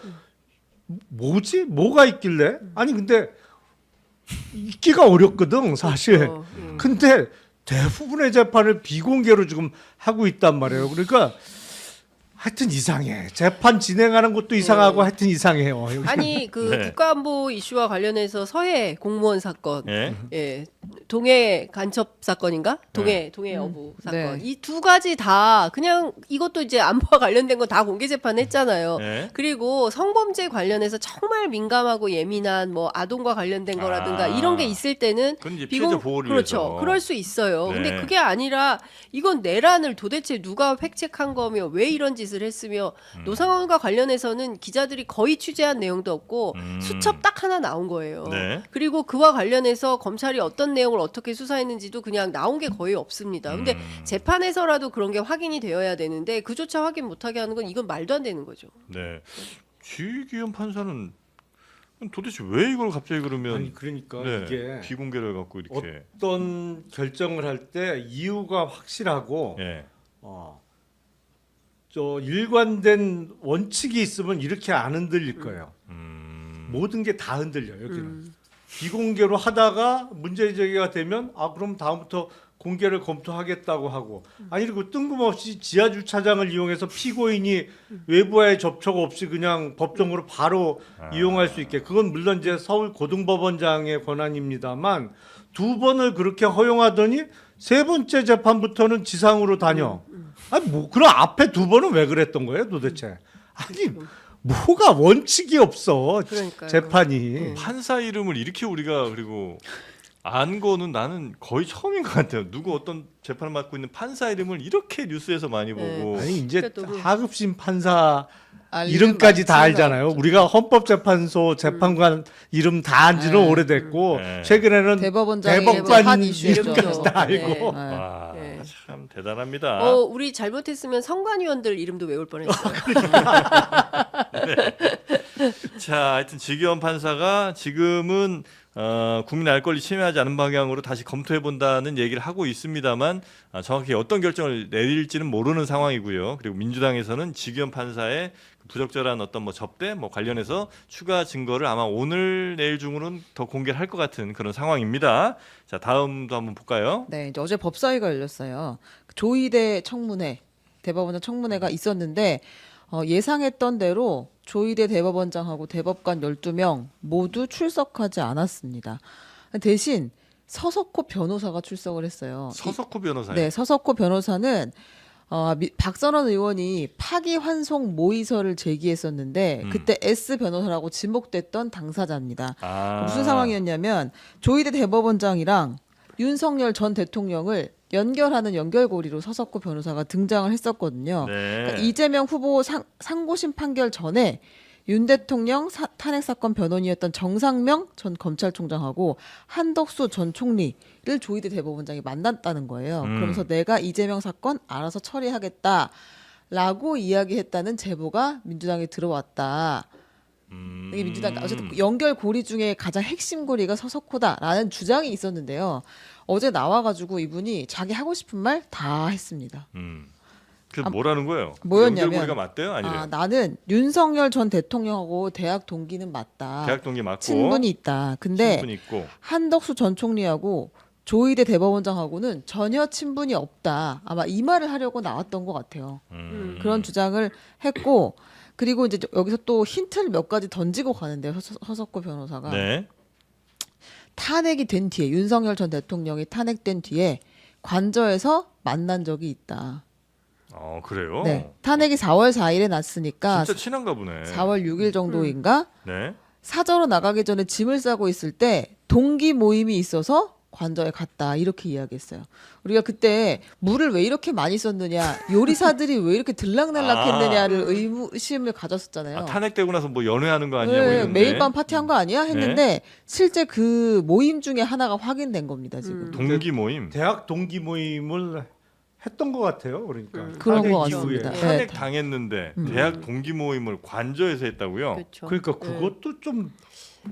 뭐지? 뭐가 있길래? 아니 근데 있기가 어렵거든 사실. 그렇죠. 근데 대부분의 재판을 비공개로 지금 하고 있단 말이에요. 그러니까 하여튼 이상해. 재판 진행하는 것도 이상하고 하여튼 이상해요. 여기. 아니 그 네. 국가안보 이슈와 관련해서 서해 공무원 사건, 예. 예, 동해 간첩 사건인가? 동해 여부 사건. 네. 이 두 가지 다 그냥 이것도 이제 안보와 관련된 거 다 공개 재판했잖아요. 예. 그리고 성범죄 관련해서 정말 민감하고 예민한 뭐 아동과 관련된 거라든가 아. 이런 게 있을 때는 그건 이제 피해자 보호를 그렇죠. 위해서. 그럴 수 있어요. 네. 근데 그게 아니라 이건 내란을 도대체 누가 획책한 거며 왜 이런 짓을 했으며 노상원과 관련해서는 기자들이 거의 취재한 내용도 없고 수첩 딱 하나 나온 거예요. 네. 그리고 그와 관련해서 검찰이 어떤 내용을 어떻게 수사했는지도 그냥 나온 게 거의 없습니다. 근데 재판에서라도 그런 게 확인이 되어야 되는데 그조차 확인 못하게 하는 건 이건 말도 안 되는 거죠. 네. 지기현 판사는 도대체 왜 이걸 갑자기 그러면 아니 그러니까 네, 이게 비공개를 갖고 이렇게 어떤 결정을 할 때 이유가 확실하고 예. 저 일관된 원칙이 있으면 이렇게 안 흔들릴 거예요. 모든 게 다 흔들려요. 여기는 비공개로 하다가 문제 제기가 되면 그럼 다음부터 공개를 검토하겠다고 하고 아니 그리고 뜬금없이 지하 주차장을 이용해서 피고인이 외부와의 접촉 없이 그냥 법정으로 바로 이용할 수 있게 그건 물론 이제 서울 고등법원장의 권한입니다만 두 번을 그렇게 허용하더니 세 번째 재판부터는 지상으로 다녀. 아니 뭐 그럼 앞에 두 번은 왜 그랬던 거예요 도대체? 아니 뭐가 원칙이 없어 그러니까요. 재판이. 판사 이름을 이렇게 우리가 그리고 안 거는 나는 거의 처음인 것 같아요. 누구 어떤 재판을 맡고 있는 판사 이름을 이렇게 뉴스에서 많이 보고 아니 이제 그러니까 또 하급심 판사 알리는 이름까지 다 많지는 알잖아요. 않죠. 우리가 헌법재판소 재판관 이름 다 안지는 오래됐고 네. 최근에는 대법원장이 대법관 한 이슈죠. 이름까지 다 알고. 네. 와, 네. 참 대단합니다. 우리 잘못했으면 성관위원들 이름도 외울 뻔했어요. 자, 하여튼 지기현 판사가 지금은 국민 알 권리 침해하지 않은 방향으로 다시 검토해 본다는 얘기를 하고 있습니다만 정확히 어떤 결정을 내릴지는 모르는 상황이고요. 그리고 민주당에서는 지기현 판사의 부적절한 어떤 뭐 접대 뭐 관련해서 추가 증거를 아마 오늘 내일 중으로는 더 공개를 할 것 같은 그런 상황입니다. 자, 다음도 한번 볼까요? 네, 이제 어제 법사위가 열렸어요. 조희대 청문회, 대법원장 청문회가 있었는데 예상했던 대로 조희대 대법원장하고 대법관 12명 모두 출석하지 않았습니다. 대신 서석호 변호사가 출석을 했어요. 서석호 변호사님. 네, 서석호 변호사는 박선원 의원이 파기환송 모의서를 제기했었는데 그때 S 변호사라고 지목됐던 당사자입니다. 무슨 상황이었냐면 조희대 대법원장이랑 윤석열 전 대통령을 연결하는 연결고리로 서석호 변호사가 등장을 했었거든요. 네. 그러니까 이재명 후보 상고심 판결 전에 윤 대통령 탄핵 사건 변호인이었던 정상명 전 검찰총장하고 한덕수 전 총리를 조희대 대법원장이 만났다는 거예요. 그러면서 내가 이재명 사건 알아서 처리하겠다라고 이야기했다는 제보가 민주당에 들어왔다. 이게 민주당 어쨌든 연결 고리 중에 가장 핵심 고리가 서석호다라는 주장이 있었는데요. 어제 나와가지고 이분이 자기 하고 싶은 말 다 했습니다. 그 뭐라는 거예요? 뭐였냐면 연결고리가 맞대요? 아니래요? 나는 윤석열 전 대통령하고 대학 동기는 맞다. 대학 동기 맞고 친분이 있다. 근데 친분이 있고 한덕수 전 총리하고 조희대 대법원장하고는 전혀 친분이 없다. 아마 이 말을 하려고 나왔던 것 같아요. 그런 주장을 했고 그리고 이제 여기서 또 힌트를 몇 가지 던지고 가는데요. 서석호 변호사가 네. 탄핵이 된 뒤에 윤석열 전 대통령이 탄핵된 뒤에 관저에서 만난 적이 있다. 그래요? 네, 탄핵이 4월 4일에 났으니까 진짜 친한가 보네. 4월 6일 정도인가 네. 사저로 나가기 전에 짐을 싸고 있을 때 동기 모임이 있어서 관저에 갔다 이렇게 이야기했어요. 우리가 그때 물을 왜 이렇게 많이 썼느냐, 요리사들이 왜 이렇게 들락날락했느냐를 의무심을 가졌었잖아요. 탄핵되고 나서 뭐 연회하는 거 아니냐고 네, 했는데 매일 밤 파티한 거 아니야 했는데 실제 그 모임 중에 하나가 확인된 겁니다 지금. 동기 모임. 대학 동기 모임을 했던 것 같아요. 그러니까 그런 탄핵 것 이후에. 같습니다. 탄핵 네. 당했는데 대학 동기 모임을 관저에서 했다고요? 그렇죠. 그러니까 그것도 좀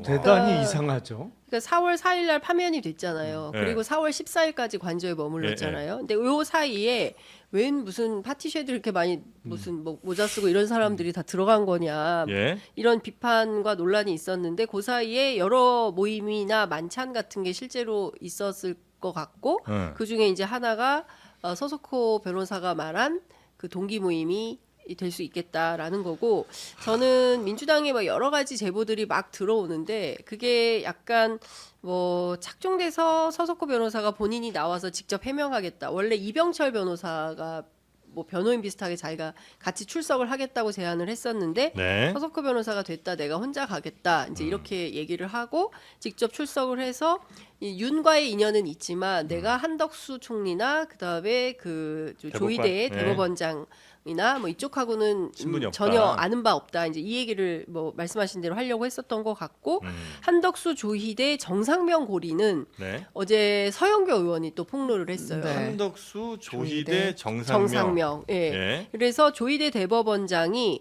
대단히 그러니까 이상하죠. 그러니까 4월 4일 날 파면이 됐잖아요. 네. 그리고 4월 14일까지 관저에 머물렀잖아요. 근데 요 사이에 웬 무슨 파티쉐들 이렇게 많이 무슨 뭐 모자 쓰고 이런 사람들이 다 들어간 거냐. 예. 이런 비판과 논란이 있었는데 그 사이에 여러 모임이나 만찬 같은 게 실제로 있었을 것 같고 그 중에 이제 하나가 서석호 변호사가 말한 그 동기 모임이 될 수 있겠다라는 거고 저는 민주당에 막 여러 가지 제보들이 막 들어오는데 그게 약간 뭐 착종돼서 서석호 변호사가 본인이 나와서 직접 해명하겠다. 원래 이병철 변호사가 뭐 변호인 비슷하게 자기가 같이 출석을 하겠다고 제안을 했었는데 네. 서석호 변호사가 됐다 내가 혼자 가겠다 이제 이렇게 얘기를 하고 직접 출석을 해서 이 윤과의 인연은 있지만 내가 한덕수 총리나 그다음에 그 조희대 네. 대법원장이나 뭐 이쪽하고는 신분이 없다. 전혀 아는 바 없다 이제 이 얘기를 뭐 말씀하신 대로 하려고 했었던 것 같고 한덕수 조희대 정상명 고리는 네. 어제 서영교 의원이 또 폭로를 했어요. 네. 한덕수, 조희대, 조희대, 정상명. 예. 예. 그래서 조희대 대법원장이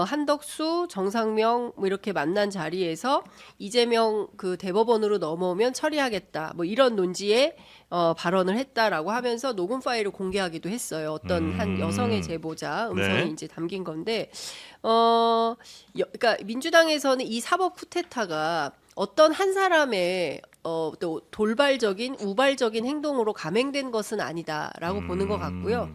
한덕수, 정상명 뭐 이렇게 만난 자리에서 이재명 그 대법원으로 넘어오면 처리하겠다. 뭐 이런 논지에 발언을 했다라고 하면서 녹음 파일을 공개하기도 했어요. 어떤 한 여성의 제보자 음성이 네. 이제 담긴 건데 그러니까 민주당에서는 이 사법 쿠데타가 어떤 한 사람의 또 돌발적인 우발적인 행동으로 감행된 것은 아니다라고 보는 것 같고요.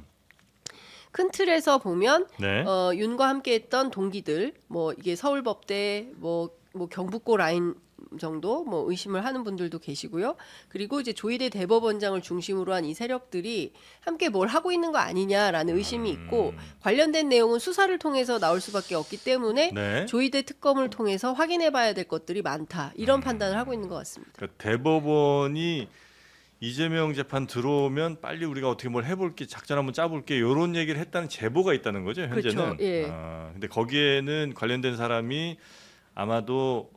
큰 틀에서 보면 네. 윤과 함께했던 동기들, 뭐 이게 서울법대, 뭐 경북고 라인 정도 뭐 의심을 하는 분들도 계시고요. 그리고 이제 조희대 대법원장을 중심으로 한 이 세력들이 함께 뭘 하고 있는 거 아니냐라는 의심이 있고 관련된 내용은 수사를 통해서 나올 수밖에 없기 때문에 네. 조희대 특검을 통해서 확인해봐야 될 것들이 많다 이런 판단을 하고 있는 것 같습니다. 그러니까 대법원이 이재명 재판 들어오면 빨리 우리가 어떻게 뭘 해볼게 작전 한번 짜볼게 이런 얘기를 했다는 제보가 있다는 거죠 현재는. 그렇죠. 예. 근데 거기에는 관련된 사람이 아마도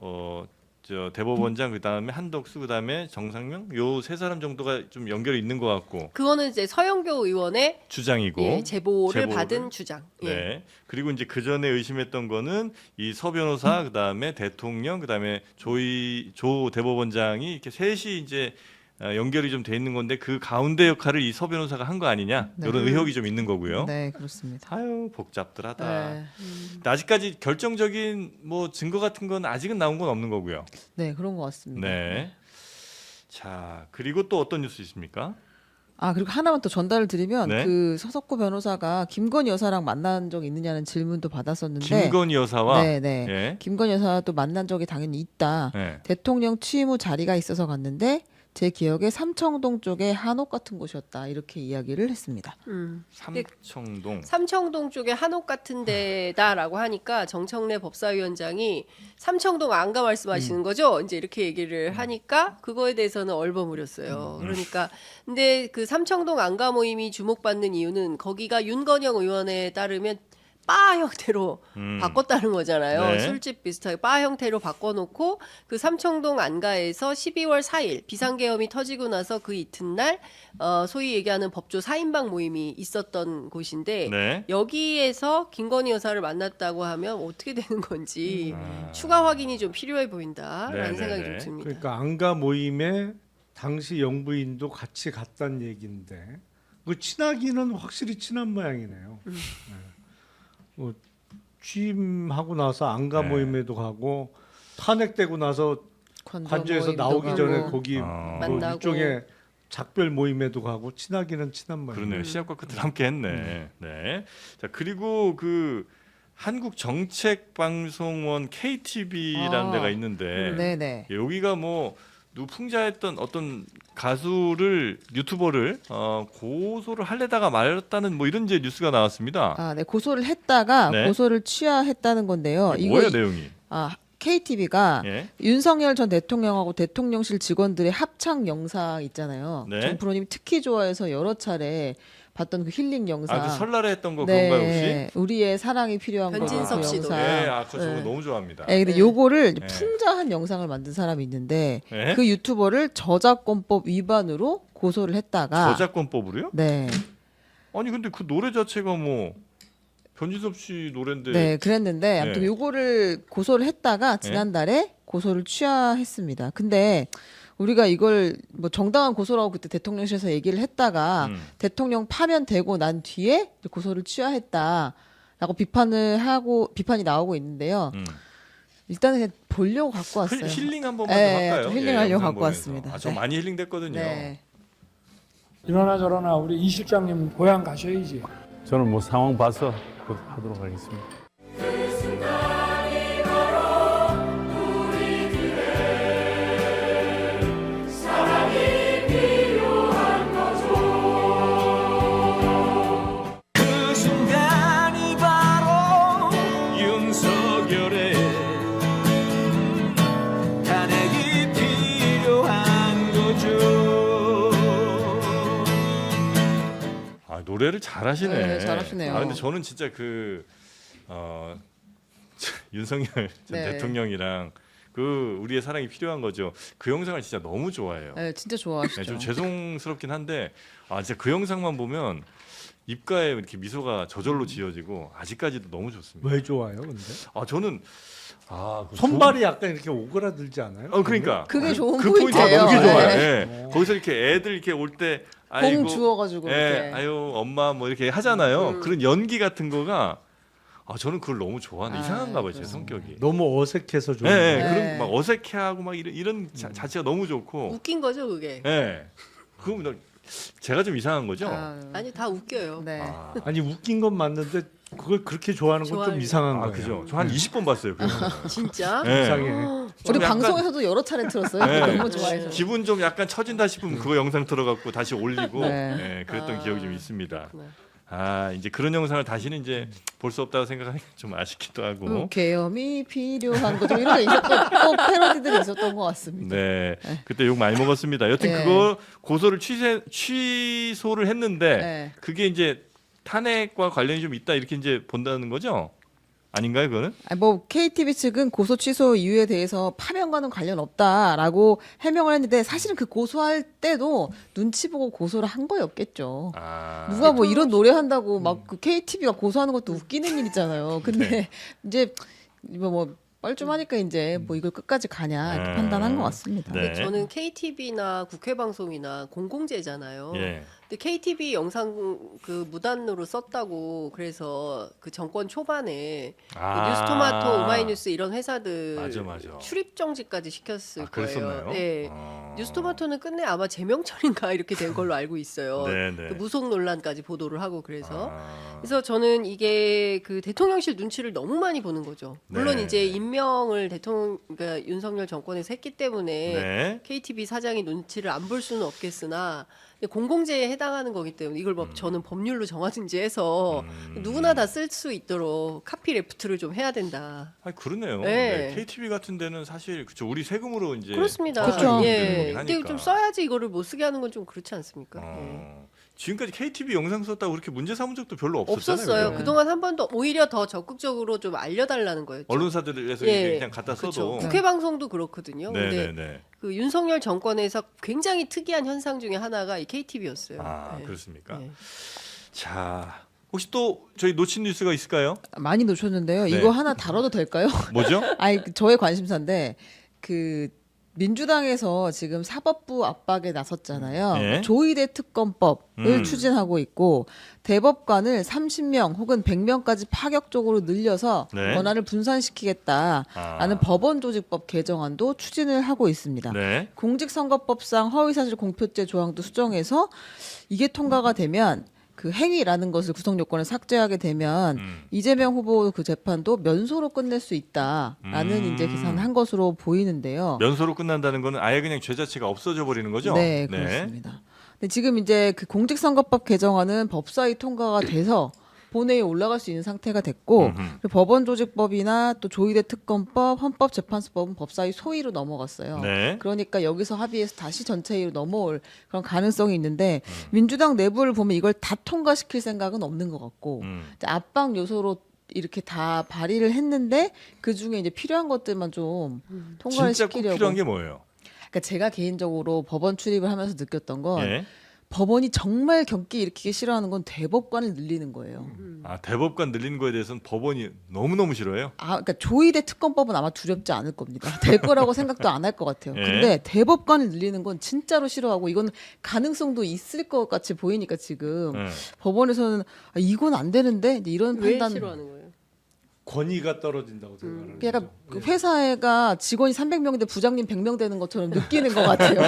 저 대법원장 그다음에 한덕수 그다음에 정상명 요 세 사람 정도가 좀 연결이 있는 것 같고 그거는 이제 서영교 의원의 주장이고 제보를 받은 주장. 예. 네. 그리고 이제 그 전에 의심했던 거는 이 서 변호사 그다음에 대통령 그다음에 조 대법원장이 이렇게 셋이 이제 연결이 좀 돼 있는 건데 그 가운데 역할을 이 서 변호사가 한 거 아니냐 네. 이런 의혹이 좀 있는 거고요. 네, 그렇습니다. 아유 복잡들하다. 네. 근데 아직까지 결정적인 뭐 증거 같은 건 아직은 나온 건 없는 거고요. 네, 그런 것 같습니다. 네. 자 그리고 또 어떤 뉴스 있습니까? 아, 그리고 하나만 더 전달을 드리면 네. 그 서석구 변호사가 김건희 여사랑 만난 적 있느냐는 질문도 받았었는데 김건희 여사와 네, 네. 예. 김건희 여사도 만난 적이 당연히 있다. 예. 대통령 취임 후 자리가 있어서 갔는데 제 기억에 삼청동 쪽에 한옥 같은 곳이었다. 이렇게 이야기를 했습니다. 삼청동. 삼청동 쪽에 한옥 같은 데다라고 하니까 정청래 법사위원장이 삼청동 안가 말씀하시는 거죠? 이제 이렇게 얘기를 하니까 그거에 대해서는 얼버무렸어요. 그러니까 근데 그 삼청동 안가 모임이 주목받는 이유는 거기가 윤건영 의원에 따르면 바 형태로 바꿨다는 거잖아요. 네. 술집 비슷하게 바 형태로 바꿔놓고 그 삼청동 안가에서 12월 4일 비상계엄이 터지고 나서 그 이튿날 소위 얘기하는 법조 4인방 모임이 있었던 곳인데 네. 여기에서 김건희 여사를 만났다고 하면 어떻게 되는 건지 추가 확인이 좀 필요해 보인다라는 네, 생각이 네, 좀 네. 듭니다. 그러니까 안가 모임에 당시 영부인도 같이 갔다는 얘기인데 그 친하기는 확실히 친한 모양이네요. 네. 뭐 취임하고 나서 안가 네. 모임에도 가고 탄핵되고 나서 관저에서 모임도 나오기 가고. 전에 거기 어. 뭐 만나고. 일종의 작별 모임에도 가고 친하기는 친한 모양. 그러네요. 시작과 끝을 함께 했네. 네. 자, 그리고 그 한국 정책 방송원 KTV라는 아. 데가 있는데 네, 네. 여기가 뭐 누풍자했던 어떤 가수를 유튜버를 고소를 하려다가 말았다는 뭐 이런 이제 뉴스가 나왔습니다. 아, 네. 고소를 했다가 네. 고소를 취하했다는 건데요. 이게 뭐예요, 내용이? KTV가 예. 윤석열 전 대통령하고 대통령실 직원들의 합창 영상 있잖아요. 네. 정 프로님이 특히 좋아해서 여러 차례 봤던 그 힐링 영상. 그 설날에 했던 거 네, 그건가요, 혹시? 우리의 사랑이 필요한 거. 변진섭 그 씨도. 영상. 네, 그거 저거 네. 너무 좋아합니다. 네, 근데 네. 요거를 네. 풍자한 영상을 만든 사람이 있는데 네? 그 유튜버를 저작권법 위반으로 고소를 했다가 저작권법으로요? 네. 아니 근데 그 노래 자체가 뭐 변진섭 씨 노래인데 네, 그랬는데 아무튼 네. 요거를 고소를 했다가 지난달에 고소를 취하했습니다. 근데 우리가 이걸 뭐 정당한 고소라고 그때 대통령실에서 얘기를 했다가 대통령 파면되고 난 뒤에 고소를 취하했다라고 비판이 나오고 있는데요. 일단은 그냥 보려고 갖고 왔어요. 힐링 한 번만 네, 좀 할까요? 좀 힐링하려고 영상 갖고 보면서. 왔습니다. 저 네. 많이 힐링됐거든요. 네. 이러나 저러나 우리 이 실장님 고향 가셔야지. 저는 뭐 상황 봐서 그 하도록 하겠습니다. 그 순간이 바로 윤석열의 탄핵이 필요한 거죠. 아, 노래를 잘하시네. 네, 잘하시네요. 아, 근데 저는 진짜 윤석열 전 네. 대통령이랑 그 우리의 사랑이 필요한 거죠. 그 영상을 진짜 너무 좋아해요. 네, 진짜 좋아하시죠. 네, 좀 죄송스럽긴 한데 진짜 그 영상만 보면 입가에 이렇게 미소가 저절로 지어지고 아직까지도 너무 좋습니다. 왜 좋아요, 근데? 저는 손발이 약간 이렇게 오그라들지 않아요? 그러니까 그게 좋은 그 포인트예요. 그게 좋아요. 네. 예. 거기서 이렇게 애들 이렇게 올 때 아이고 봉 주워가지고 예, 이렇게. 아유 엄마 뭐 이렇게 하잖아요. 그런 연기 같은 거가 저는 그걸 너무 좋아하는 이상한가 봐요, 제 성격이. 너무 어색해서 좋은 예, 거예요. 예, 네. 그런 막 어색해하고 막 이런 자체가 너무 좋고. 웃긴 거죠 그게. 예. 그럼 제가 좀 이상한 거죠? 아니 다 웃겨요. 네. 아니 웃긴 건 맞는데 그걸 그렇게 좋아하는 건 좀 좋아해요. 이상한 거예요. 그죠. 저 한 20번 봤어요. 그 영상. 진짜? 예. 이상해. 우리 좀 약간- 방송에서도 여러 차례 들었어요. 네. 너무 좋아해서. 기분 좀 약간 처진다 싶으면 그거 영상 들어갖고 다시 올리고 네. 예, 그랬던 아, 기억이 좀 있습니다. 그렇구나. 이제 그런 영상을 다시는 이제 볼 수 없다고 생각하니까 좀 아쉽기도 하고. 계엄이 필요한 거죠. 이런 게 있었던 꼭 패러디들이 있었던 것 같습니다. 네, 그때 욕 많이 먹었습니다. 여튼 네. 그거 고소를 취소를 했는데 네. 그게 이제 탄핵과 관련이 좀 있다 이렇게 이제 본다는 거죠? 아닌가요, 그거는? 아니, 뭐 KTV 측은 고소 취소 이유에 대해서 파면과는 관련 없다라고 해명을 했는데 사실은 그 고소할 때도 눈치 보고 고소를 한 거였겠죠. 누가 뭐 이런 노래 한다고 막 그 KTV가 고소하는 것도 웃기는 일이잖아요. 근데 네. 이제 뭐 뻘쭘하니까 이제 뭐 이걸 끝까지 가냐 이렇게 판단한 것 같습니다. 네. 근데 저는 KTV나 국회 방송이나 공공재잖아요. 예. 근데 KTV 영상 그 무단으로 썼다고 그래서 그 정권 초반에 그 뉴스토마토, 오마이뉴스 이런 회사들 맞아. 출입 정지까지 시켰을 그랬었나요? 거예요. 네. 뉴스토마토는 끝내 아마 제명철인가 이렇게 된 걸로 알고 있어요. 네. 그 무속 논란까지 보도를 하고 그래서 저는 이게 그 대통령실 눈치를 너무 많이 보는 거죠. 물론 네. 이제 임명을 그러니까 윤석열 정권에서 했기 때문에 네. KTV 사장이 눈치를 안 볼 수는 없겠으나 공공재에 해당하는 거기 때문에 이걸 저는 법률로 정하든지 해서 누구나 다 쓸 수 있도록 카피레프트를 좀 해야 된다. 그러네요. 네. 네. KTV 같은 데는 사실 그쵸 우리 세금으로 이제 그렇습니다. 그렇죠. 예. 하니까. 근데 좀 써야지 이거를 못 쓰게 하는 건 좀 그렇지 않습니까? 예. 지금까지 KTV 영상 썼다고 그렇게 문제 삼은 적도 별로 없었잖아요. 없었어요. 그죠? 그동안 한 번도 오히려 더 적극적으로 좀 알려달라는 거였죠. 언론사들에서 예. 이렇게 그냥 갖다 그렇죠. 써도. 국회 방송도 그렇거든요. 근데 네네네. 그 윤석열 정권에서 굉장히 특이한 현상 중에 하나가 이 KTV였어요. 그렇습니까? 네. 자, 혹시 또 저희 놓친 뉴스가 있을까요? 많이 놓쳤는데요. 네. 이거 하나 다뤄도 될까요? 뭐죠? 아니 저의 관심사인데 그 민주당에서 지금 사법부 압박에 나섰잖아요. 예. 조의대 특검법을 추진하고 있고 대법관을 30명 혹은 100명까지 파격적으로 늘려서 네. 권한을 분산시키겠다라는 법원조직법 개정안도 추진을 하고 있습니다. 네. 공직선거법상 허위사실 공표죄 조항도 수정해서 이게 통과가 되면 그 행위라는 것을 구성 요건을 삭제하게 되면 이재명 후보 그 재판도 면소로 끝낼 수 있다라는 이제 계산한 것으로 보이는데요. 면소로 끝난다는 거는 아예 그냥 죄 자체가 없어져 버리는 거죠? 네, 그렇습니다. 근데 지금 이제 그 공직선거법 개정안은 법사위 통과가 돼서 본회의에 올라갈 수 있는 상태가 됐고 그리고 법원조직법이나 또 조의대 특검법, 헌법재판소법은 법사위 소위로 넘어갔어요. 네. 그러니까 여기서 합의해서 다시 전체회의로 넘어올 그런 가능성이 있는데 민주당 내부를 보면 이걸 다 통과시킬 생각은 없는 것 같고 이제 압박 요소로 이렇게 다 발의를 했는데 그 중에 이제 필요한 것들만 좀 통과를 진짜 꼭 시키려고. 필요한 게 뭐예요? 그러니까 제가 개인적으로 법원 출입을 하면서 느꼈던 건 예. 법원이 정말 경기 일으키기 싫어하는 건 대법관을 늘리는 거예요. 아, 대법관 늘리는 거에 대해서는 법원이 너무너무 싫어해요. 그러니까 조의대 특검법은 아마 두렵지 않을 겁니다. 될 거라고 생각도 안 할 것 같아요. 예. 근데 대법관을 늘리는 건 진짜로 싫어하고 이건 가능성도 있을 것 같이 보이니까 지금 예. 법원에서는 이건 안 되는데 이제 이런 왜 판단. 싫어하는 거예요? 권위가 떨어진다고 생각하는 그러니까 거죠. 그 회사가 직원이 300명인데 부장님 100명 되는 것처럼 느끼는 것 같아요.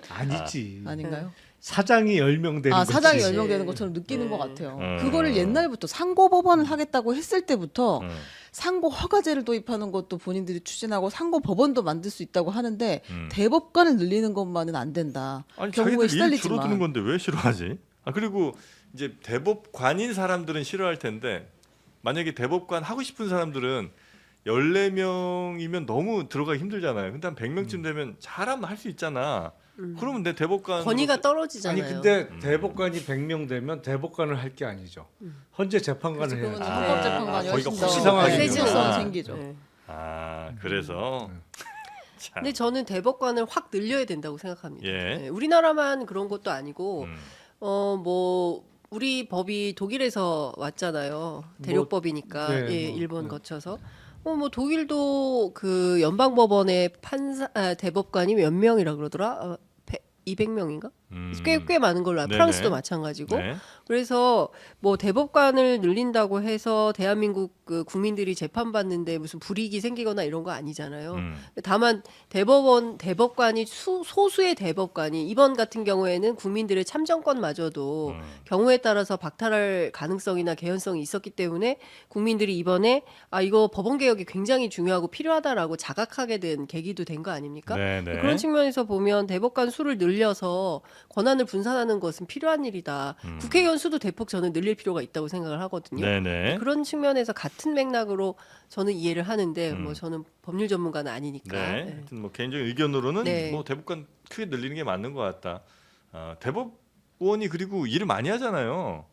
아니지. 아닌가요? 사장이 10명 되는 거지. 사장이 10명 되는 것처럼 느끼는 것 같아요. 음. 그거를 옛날부터 상고법원을 하겠다고 했을 때부터 음. 상고 허가제를 도입하는 것도 본인들이 추진하고 상고 법원도 만들 수 있다고 하는데 음. 대법관을 늘리는 것만은 안 된다. 아니 경우에 자기들 일 시달리지만. 줄어드는 건데 왜 싫어하지? 그리고 이제 대법관인 사람들은 싫어할 텐데 만약에 대법관 하고 싶은 사람들은 14명이면 너무 들어가기 힘들잖아요. 근데 한 100명쯤 되면 잘하면 할 수 있잖아. 그러면 내 대법관 아니 권위가 떨어지잖아요. 근데 대법관이 100명 되면 대법관을 할 게 아니죠. 헌재 재판관을 그러면 해야죠. 헌법재판관이 거기가 훨씬 훨씬 더 상황이 세진성이 있구나. 생기죠. 네. 그래서 참. 근데 저는 대법관을 확 늘려야 된다고 생각합니다. 예. 네, 우리나라만 그런 것도 아니고 음. 뭐 우리 법이 독일에서 왔잖아요. 대륙법이니까 네, 예, 뭐, 일본 네. 거쳐서. 뭐 독일도 그 연방법원의 대법관이 몇 명이라 그러더라? 200명인가? 꽤 많은 걸로 알아요. 네네. 프랑스도 마찬가지고. 네. 그래서 뭐 대법관을 늘린다고 해서 대한민국 그 국민들이 재판받는데 무슨 불이익이 생기거나 이런 거 아니잖아요. 다만 대법관이 소수의 대법관이 이번 같은 경우에는 국민들의 참정권마저도 경우에 따라서 박탈할 가능성이나 개연성이 있었기 때문에 국민들이 이번에 이거 법원 개혁이 굉장히 중요하고 필요하다라고 자각하게 된 계기도 된 거 아닙니까? 네네. 그런 측면에서 보면 대법관 수를 늘려서 권한을 분산하는 것은 필요한 일이다. 국회의원 수도 대폭 저는 늘릴 필요가 있다고 생각을 하거든요. 네네. 그런 측면에서 같은 맥락으로 저는 이해를 하는데 뭐 저는 법률 전문가는 아니니까. 네. 네. 하여튼 뭐 개인적인 의견으로는 네. 뭐 대법관 크게 늘리는 게 맞는 것 같다. 대법원이 그리고 일을 많이 하잖아요.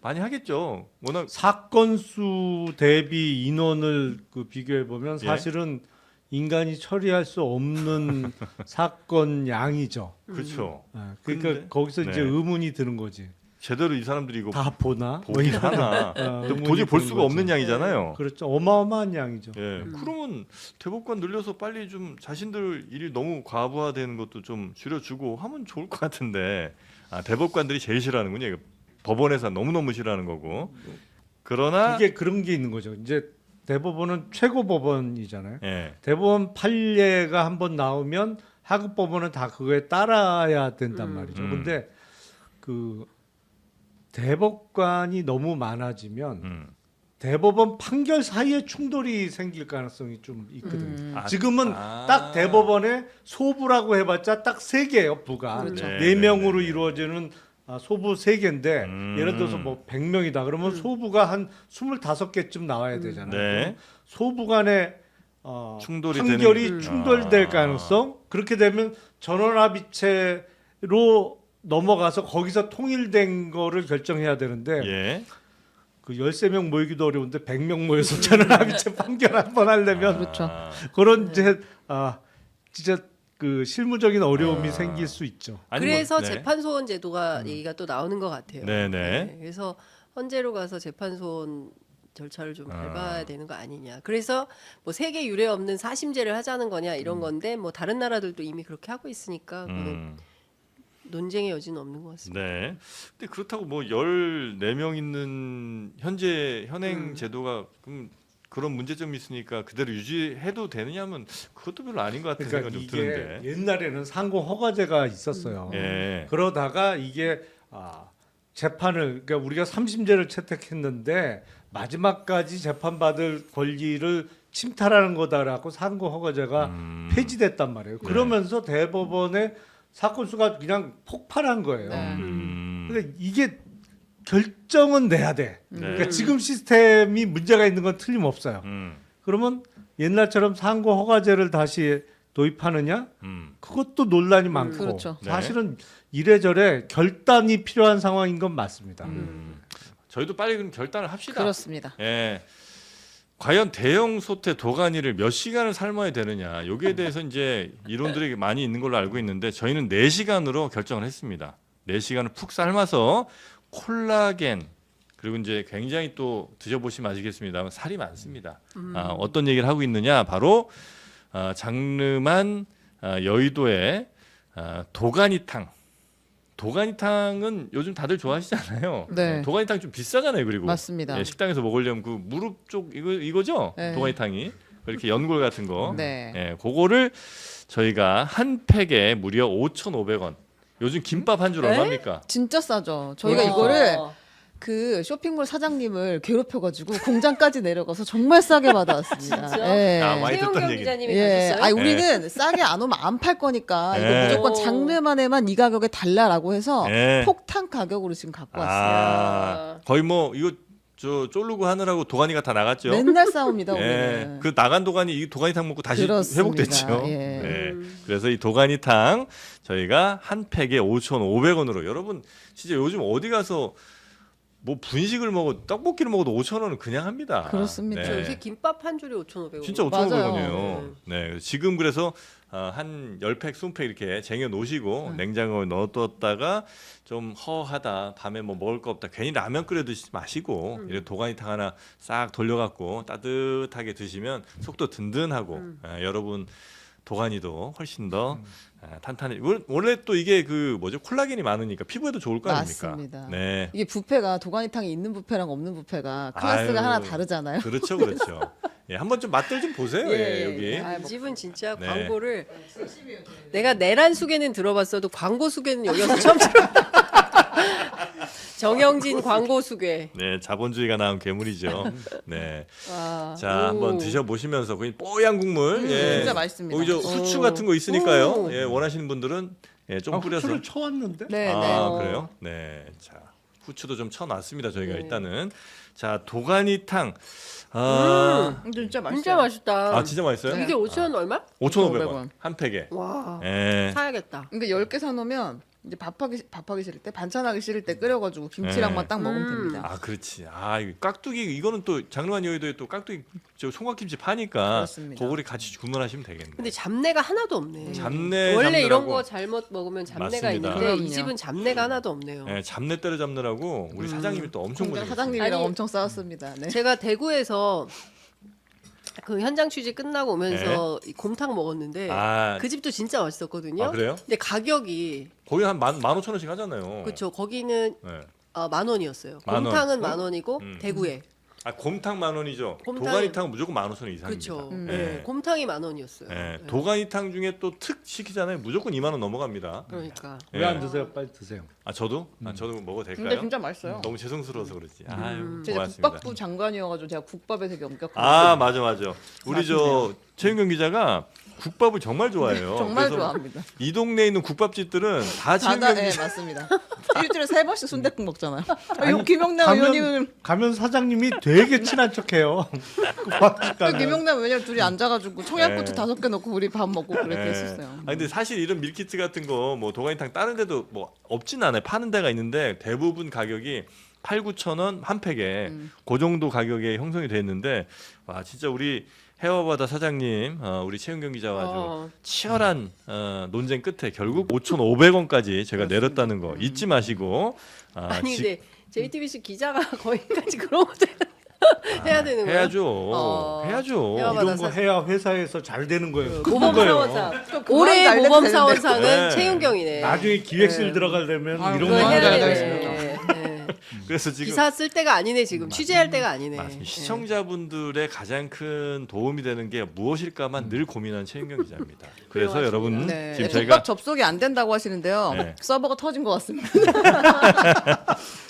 많이 하겠죠. 워낙 사건 수 대비 인원을 비교해 보면 예. 사실은 인간이 처리할 수 없는 사건 양이죠. 그렇죠. 그러니까 근데- 거기서 이제 네. 의문이 드는 거지. 제대로 이 사람들이 이거 다 보나? 보긴 하나. 의문이 도저히 볼 드는 수가 거죠. 없는 양이잖아요. 그렇죠. 어마어마한 양이죠. 예, 그러면 대법관 늘려서 빨리 좀 자신들 일이 너무 과부하되는 것도 좀 줄여주고 하면 좋을 것 같은데 대법관들이 제일 싫어하는군요. 이거 법원에서 너무너무 싫어하는 거고. 그러나 이게 그런 게 있는 거죠. 이제 대법원은 최고 법원이잖아요. 예, 대법원 판례가 한번 나오면 하급 법원은 다 그거에 따라야 된단 말이죠. 근데 그 대법관이 너무 많아지면 대법원 판결 사이에 충돌이 생길 가능성이 좀 있거든요. 지금은 딱 대법원의 소부라고 해봤자 딱 3개예요, 부가. 그렇죠. 네, 4명으로 네, 네. 이루어지는 소부 3개인데 예를 들어서 뭐 100명이다. 그러면 소부가 한 25개쯤 나와야 되잖아요. 네. 그럼 소부 간의 충돌이 판결이 되는- 충돌될 가능성. 그렇게 되면 전원합의체로 넘어가서 거기서 통일된 거를 결정해야 되는데 예. 그 13명 모이기도 어려운데 100명 모여서 전원합의체 판결 한 번 하려면 그렇죠. 그런 이제 진짜 그 실무적인 어려움이 생길 수 있죠. 아니, 그래서 네. 재판소원 제도가 얘기가 또 나오는 것 같아요. 네네. 그래서 헌재로 가서 재판소원 절차를 좀 밟아야 되는 거 아니냐. 그래서 뭐 세계 유례 없는 사심제를 하자는 거냐 이런 건데 뭐 다른 나라들도 이미 그렇게 하고 있으니까 그거는 논쟁의 여지는 없는 것 같습니다. 네. 근데 그렇다고 뭐 14명 있는 현재 현행 제도가 그런 문제점이 있으니까 그대로 유지해도 되느냐면 그것도 별로 아닌 것 같은 그러니까 생각이 좀 이게 드는데. 옛날에는 상고 허가제가 있었어요. 예. 그러다가 이게 재판을 그러니까 우리가 3심제를 채택했는데 마지막까지 재판받을 권리를 침탈하는 거다라고 상고 허가제가 폐지됐단 말이에요. 그러면서 대법원의 사건 수가 그냥 폭발한 거예요. 네. 근데 이게 결정은 내야 돼. 네. 그러니까 지금 시스템이 문제가 있는 건 틀림없어요. 그러면 옛날처럼 상고 허가제를 다시 도입하느냐? 그것도 논란이 많고 그렇죠. 사실은 이래저래 결단이 필요한 상황인 건 맞습니다. 저희도 빨리 그럼 결단을 합시다. 그렇습니다. 예. 과연 대형 소태 도가니를 몇 시간을 삶아야 되느냐 여기에 대해서 이제 이론들이 많이 있는 걸로 알고 있는데 저희는 4시간으로 결정을 했습니다. 4시간을 푹 삶아서 콜라겐 그리고 이제 굉장히 또 드셔보시면 아시겠습니다만 살이 많습니다. 어떤 얘기를 하고 있느냐 바로 장르만 여의도의 도가니탕. 도가니탕은 요즘 다들 좋아하시잖아요. 네. 도가니탕 좀 비싸잖아요. 그리고 맞습니다. 예, 식당에서 먹으려면 그 무릎 쪽 이거죠? 네. 도가니탕이 이렇게 연골 같은 거. 네. 예, 그거를 저희가 한 팩에 무려 5,500원. 요즘 김밥 한 줄 네? 얼마입니까? 진짜 싸죠. 저희가 와. 이거를 그 쇼핑몰 사장님을 괴롭혀가지고 공장까지 내려가서 정말 싸게 받아왔습니다. 진짜? 예. 아, 많이 듣던 최용경 얘기. 기자님이 예, 가셨어요? 아니 우리는 싸게 안 오면 안 팔 거니까 이거 예. 무조건 오. 장르만에만 이 가격에 달라라고 해서 예. 폭탄 가격으로 지금 갖고 왔어요. 아, 거의 뭐 이거 저 쫄르고 하느라고 도가니가 다 나갔죠. 맨날 싸웁니다 예, 우리는. 그 나간 도가니 이 도가니탕 먹고 다시 그렇습니다. 회복됐죠. 예. 네. 그래서 이 도가니탕 저희가 한 팩에 5,500원으로 여러분 진짜 요즘 어디 가서 뭐 분식을 먹어 떡볶이를 먹어도 5,000원은 그냥 합니다. 그렇습니다. 저 요새 김밥 한 줄이 5,500원. 진짜 맞아요. 5,500원이에요. 네. 지금 그래서 한 10팩, 20팩 이렇게 쟁여 놓으시고 냉장고에 넣어뒀다가 좀 허하다 밤에 뭐 먹을 거 없다 괜히 라면 끓여 드시지 마시고 이렇게 도가니탕 하나 싹 돌려갖고 따뜻하게 드시면 속도 든든하고 여러분 도가니도 훨씬 더 탄탄해. 원래 또 이게 그 뭐죠 콜라겐이 많으니까 피부에도 좋을 거 아닙니까? 맞습니다. 네. 이게 뷔페가 도가니탕이 있는 뷔페랑 없는 뷔페가 클래스가 아유, 하나 다르잖아요. 그렇죠, 그렇죠. 예, 한번 좀 맛들 좀 보세요. 예, 여기. 아, 이 집은 진짜 네. 광고를 내가 내란 수계는 들어봤어도 광고 수계는 여기 와서 처음 들어. 정영진 광고 수계. 네, 자본주의가 낳은 괴물이죠. 네. 와. 자, 한번 드셔보시면서 그 뽀얀 국물, 예, 진짜 맛있습니다. 거기 저 후추 같은 거 있으니까요. 오. 예, 원하시는 분들은 예, 좀 뿌려서. 후추를 쳐왔는데? 네, 아, 네. 그래요? 네, 자, 후추도 좀 쳐놨습니다. 저희가 네. 일단은 자 도가니탕. 아, 진짜 맛있어요. 진짜 맛있다. 아 진짜 맛있어요? 이게 5,000원 얼마? 5,500원 한 팩에. 와. 예. 사야겠다. 근데 10개 사놓으면 이제 밥하기 싫을 때 반찬하기 싫을 때 끓여가지고 김치랑만 네. 딱 먹으면 됩니다. 아 그렇지. 아 이거 깍두기 이거는 또 장르한 여의도에 또 깍두기 저 송화김치 파니까 그렇습니다. 그거를 같이 주문하시면 되겠네. 근데 잡내가 하나도 없네. 잡내 원래 이런 잡느라고. 거 잘못 먹으면 잡내가 맞습니다. 있는데 그럼요. 이 집은 잡내가 하나도 없네요. 예, 잡내 때려 잡느라고 우리 사장님이 또 엄청 공장 고생했어요. 사장님이랑 아니, 엄청 싸웠습니다. 네. 제가 대구에서 그 현장 취재 끝나고 오면서 이 곰탕 먹었는데 아, 그 집도 진짜 맛있었거든요. 아 그래요? 근데 가격이 거기 한 15,000원씩 하잖아요. 그렇죠. 거기는 네. 10,000원이었어요. 만 원. 곰탕은 어? 10,000원이고 대구에. 아 곰탕 10,000원이죠. 곰탕- 도가니탕은 무조건 15,000원 이상입니다. 그렇죠. 네. 네. 곰탕이 10,000원이었어요. 예, 도가니탕 중에 또 특 시키잖아요. 무조건 2만 원 넘어갑니다. 그러니까. 예. 왜 안 드세요? 빨리 드세요. 아 저도? 아, 저도 먹어도 될까요? 근데 진짜 맛있어요. 너무 죄송스러워서 그렇지. 아유, 제가 고맙습니다. 국밥부 장관이어가지고 제가 국밥에 되게 엄격하고 아 맞아. 우리 저 최윤경 기자가 국밥을 정말 좋아해요. 정말 그래서 좋아합니다. 이 동네에 있는 국밥집들은 다 최윤경 다다 예 기자. 맞습니다. 일주일에 3번씩 순댓국 먹잖아요. 아, 김영남 가면, 의원님은 가면 사장님이 되게 친한 척해요. 그 밥집 가면. 김영남 의원님 둘이 앉아가지고 청양고추 네. 5개 넣고 우리 밥 먹고 그렇게 예. 했었어요. 아 근데 사실 이런 밀키트 같은 거 뭐 도가니탕 다른 데도 뭐 없진 않아요. 파는 데가 있는데 대부분 가격이 8,000-9,000원 한 팩에 그 정도 가격에 형성이 돼 있는데 와 진짜 우리 해와바다 사장님 우리 최윤경 기자와 아주 치열한 논쟁 끝에 결국 5,500원까지 제가 내렸다는 거 잊지 마시고 아니 근데 JTBC 기자가 거기까지 그런 것도 해야 되는 거예요? 해야죠. 해야죠. 해와바다 이런 거 해야 회사에서 잘 되는 거예요. 큰 모범 거예요. 사원상 그만 올해 날려도 모범 되는데. 사원상은 네. 최윤경이네. 나중에 기획실 들어가려면 아유, 이런 그거 거 해야 해야 되네. 되네. 네. 그래서 지금 기사 쓸 때가 아니네 지금 취재할 때가 아니네. 맞습니다. 시청자분들의 가장 큰 도움이 되는 게 무엇일까만 늘 고민하는 최윤경 기자입니다. 그래서 훌륭하십니다. 여러분 네. 지금 국밥 저희가 접속이 안 된다고 하시는데요. 네. 서버가 터진 것 같습니다.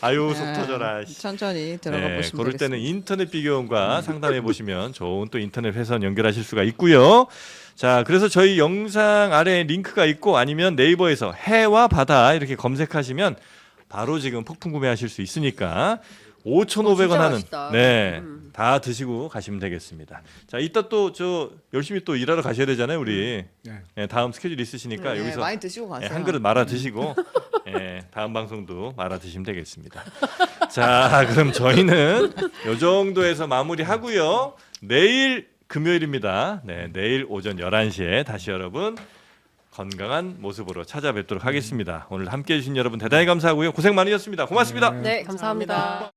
아유 속 네. 터져라. 천천히 들어가 네, 보시면 그럴 때는 되겠습니다. 인터넷 비교원과 상담해 보시면 좋은 또 인터넷 회선 연결하실 수가 있고요. 자, 그래서 저희 영상 아래에 링크가 있고 아니면 네이버에서 해와 바다 이렇게 검색하시면 바로 지금 폭풍 구매하실 수 있으니까 5,500원 진짜 하는 맛있다. 네, 다 드시고 가시면 되겠습니다. 자, 이따 또 저 열심히 또 일하러 가셔야 되잖아요, 우리. 네. 네, 다음 스케줄 있으시니까 네, 여기서 많이 드시고 가세요. 한 그릇 말아 드시고 다음 방송도 말아 드시면 되겠습니다. 자, 그럼 저희는 요 정도에서 마무리하고요. 내일 금요일입니다. 네, 내일 오전 11시에 다시 여러분 건강한 모습으로 찾아뵙도록 하겠습니다. 오늘 함께해 주신 여러분 대단히 감사하고요. 고생 많으셨습니다. 고맙습니다. 네, 감사합니다.